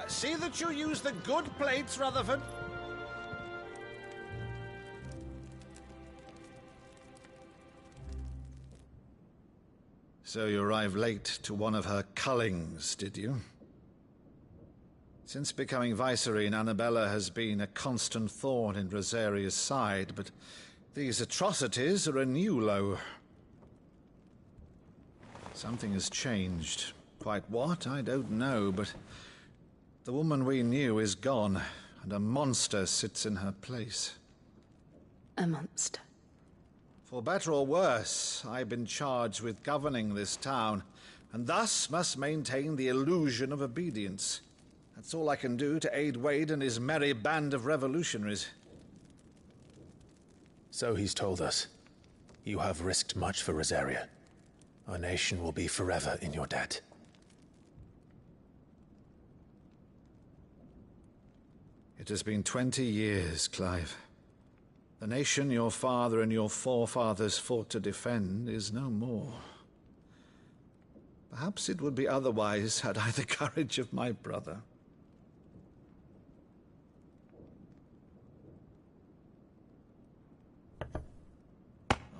See that you use the good plates, Rutherford. So you arrived late to one of her cullings, did you? Since becoming Vicereine, Annabella has been a constant thorn in Rosaria's side, but these atrocities are a new low. Something has changed. Quite what, I don't know, but the woman we knew is gone, and a monster sits in her place. A monster? For better or worse, I've been charged with governing this town, and thus must maintain the illusion of obedience. That's all I can do to aid Wade and his merry band of revolutionaries. So he's told us. You have risked much for Rosaria. Our nation will be forever in your debt. It has been 20 years, Clive. The nation your father and your forefathers fought to defend is no more. Perhaps it would be otherwise had I the courage of my brother.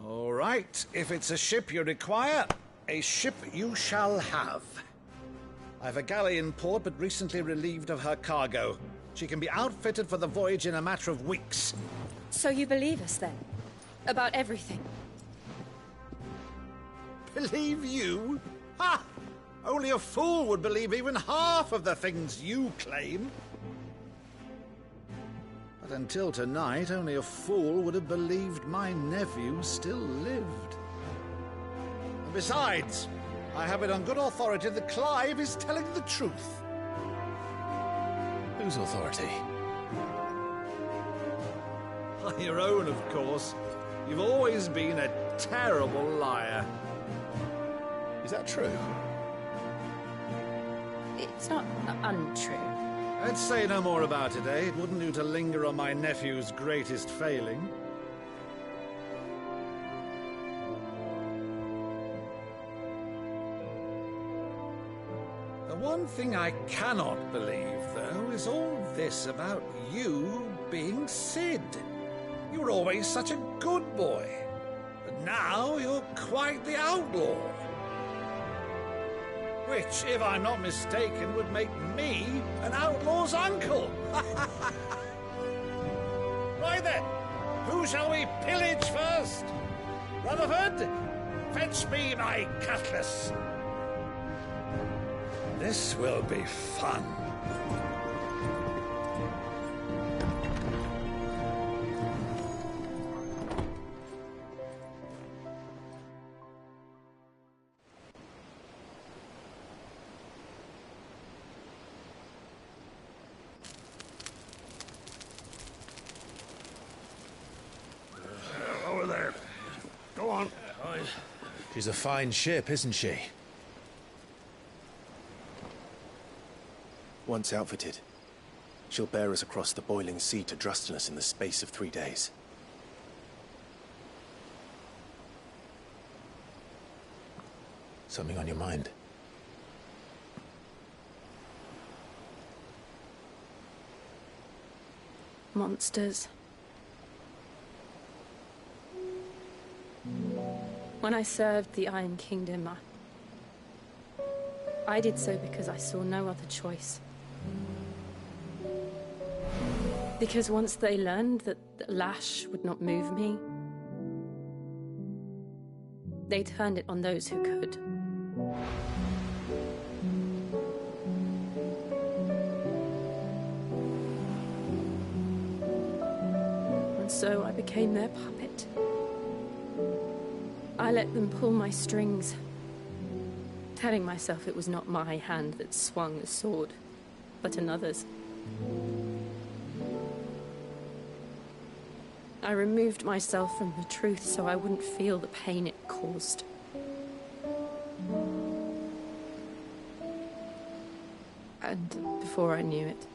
All right, if it's a ship you require, a ship you shall have. I've a galley in port, but recently relieved of her cargo. She can be outfitted for the voyage in a matter of weeks. So you believe us, then? About everything? Believe you? Ha! Only a fool would believe even half of the things you claim. But until tonight, only a fool would have believed my nephew still lived. And besides, I have it on good authority that Clive is telling the truth. Whose authority? Your own, of course. You've always been a terrible liar. Is that true? It's not untrue. Let's say no more about it, eh? It wouldn't do to linger on my nephew's greatest failing. The one thing I cannot believe, though, is all this about you being Sid. You were always such a good boy, but now you're quite the outlaw. Which, if I'm not mistaken, would make me an outlaw's uncle. Right then, who shall we pillage first? Rutherford, fetch me my cutlass. This will be fun. Over there. Go on. She's a fine ship, isn't she? Once outfitted, She'll bear us across the boiling sea to Drustenus in the space of 3 days. Something on your mind? Monsters. When I served the Iron Kingdom, I did so because I saw no other choice. Because once they learned that the lash would not move me, they turned it on those who could. And so I became their puppet. I let them pull my strings, telling myself it was not my hand that swung the sword, but another's. I removed myself from the truth so I wouldn't feel the pain it caused. And before I knew it,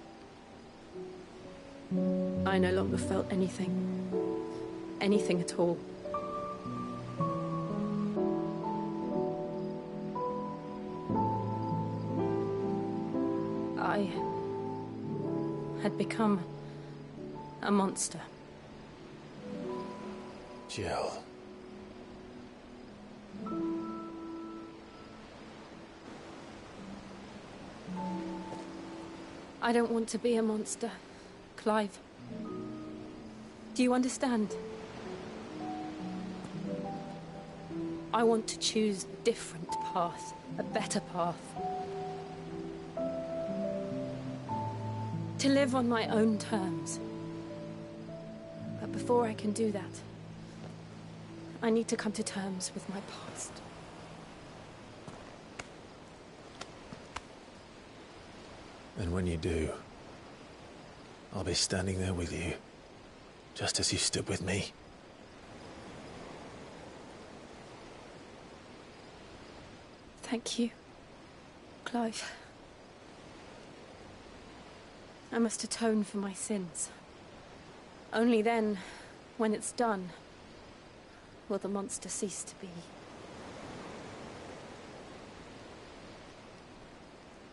I no longer felt anything. Anything at all. I had become a monster. Jill. I don't want to be a monster, Clive. Do you understand? I want to choose a different path, a better path. To live on my own terms. But before I can do that, I need to come to terms with my past. And when you do, I'll be standing there with you, just as you stood with me. Thank you, Clive. I must atone for my sins. Only then, when it's done, will the monster cease to be.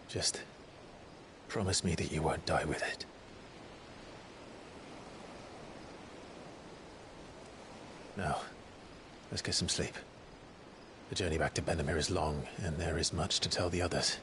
Just promise me that you won't die with it. Now, let's get some sleep. The journey back to Benamir is long, and there is much to tell the others.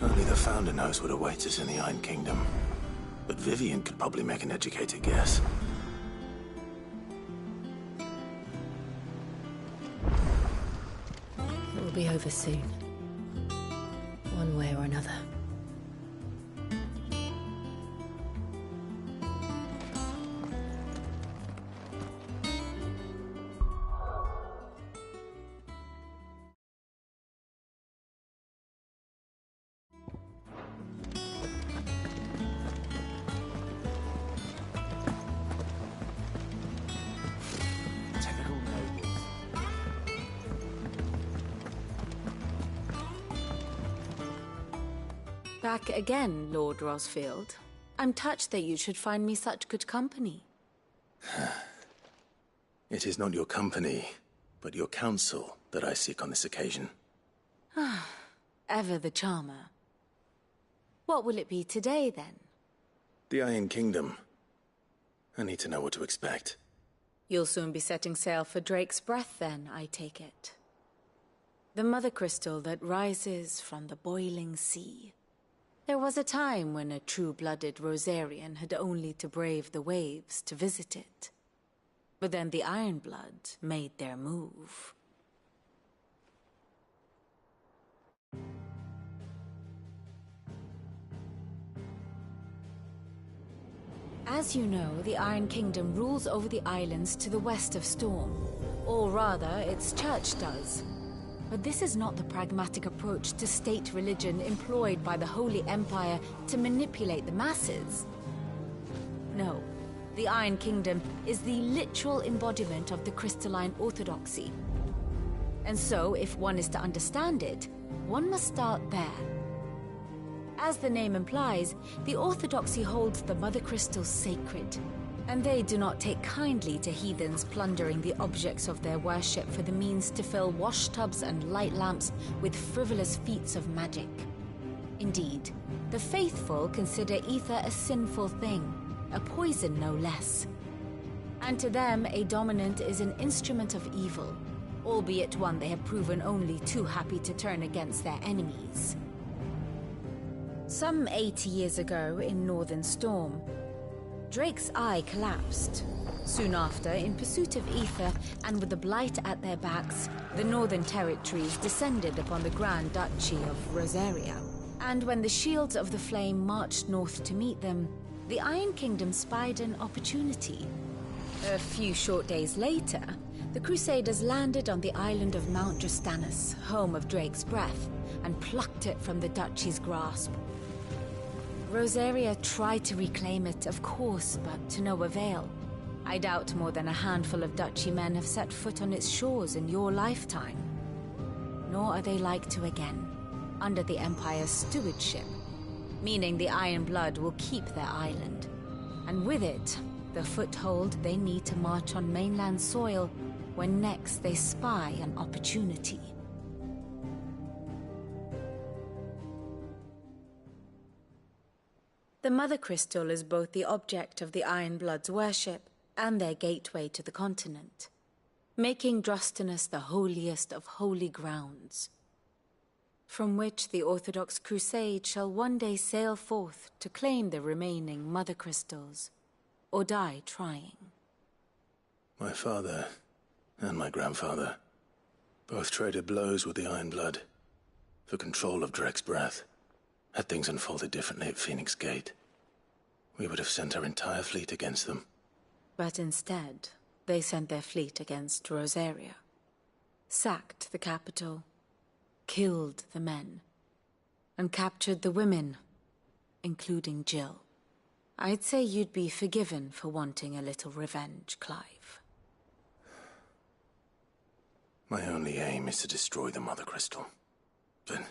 Only the Founder knows what awaits us in the Iron Kingdom. But Vivian could probably make an educated guess. It will be over soon. One way or another. Back again, Lord Rosfield. I'm touched that you should find me such good company. It is not your company, but your counsel that I seek on this occasion. Ever the charmer. What will it be today, then? The Iron Kingdom. I need to know what to expect. You'll soon be setting sail for Drake's Breath, then, I take it. The mother crystal that rises from the boiling sea. There was a time when a true-blooded Rosarian had only to brave the waves to visit it. But then the Ironblood made their move. As you know, the Iron Kingdom rules over the islands to the west of Storm. Or rather, its church does. But this is not the pragmatic approach to state religion employed by the Holy Empire to manipulate the masses. No, the Iron Kingdom is the literal embodiment of the crystalline orthodoxy. And so, if one is to understand it, one must start there. As the name implies, the orthodoxy holds the Mother Crystals sacred, and they do not take kindly to heathens plundering the objects of their worship for the means to fill washtubs and light lamps with frivolous feats of magic. Indeed, the faithful consider ether a sinful thing, a poison no less. And to them, a dominant is an instrument of evil, albeit one they have proven only too happy to turn against their enemies. Some 80 years ago in Northern Storm, Drake's eye collapsed. Soon after, in pursuit of ether and with the Blight at their backs, the Northern Territories descended upon the Grand Duchy of Rosaria. And when the Shields of the Flame marched north to meet them, the Iron Kingdom spied an opportunity. A few short days later, the Crusaders landed on the island of Mount Drastanus, home of Drake's breath, and plucked it from the Duchy's grasp. Rosaria tried to reclaim it, of course, but to no avail. I doubt more than a handful of Duchy men have set foot on its shores in your lifetime. Nor are they like to again, under the Empire's stewardship, meaning the Iron Blood will keep their island. And with it, the foothold they need to march on mainland soil when next they spy an opportunity. The Mother Crystal is both the object of the Iron Blood's worship and their gateway to the continent, making Drastanus the holiest of holy grounds, from which the Orthodox Crusade shall one day sail forth to claim the remaining Mother Crystals, or die trying. My father and my grandfather both traded blows with the Iron Blood for control of Drake's breath. Had things unfolded differently at Phoenix Gate, we would have sent our entire fleet against them. But instead, they sent their fleet against Rosaria, sacked the capital, killed the men, and captured the women, including Jill. I'd say you'd be forgiven for wanting a little revenge, Clive. My only aim is to destroy the Mother Crystal. But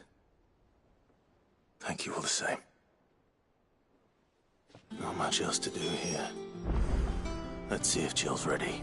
thank you all the same. Not much else to do here. Let's see if Jill's ready.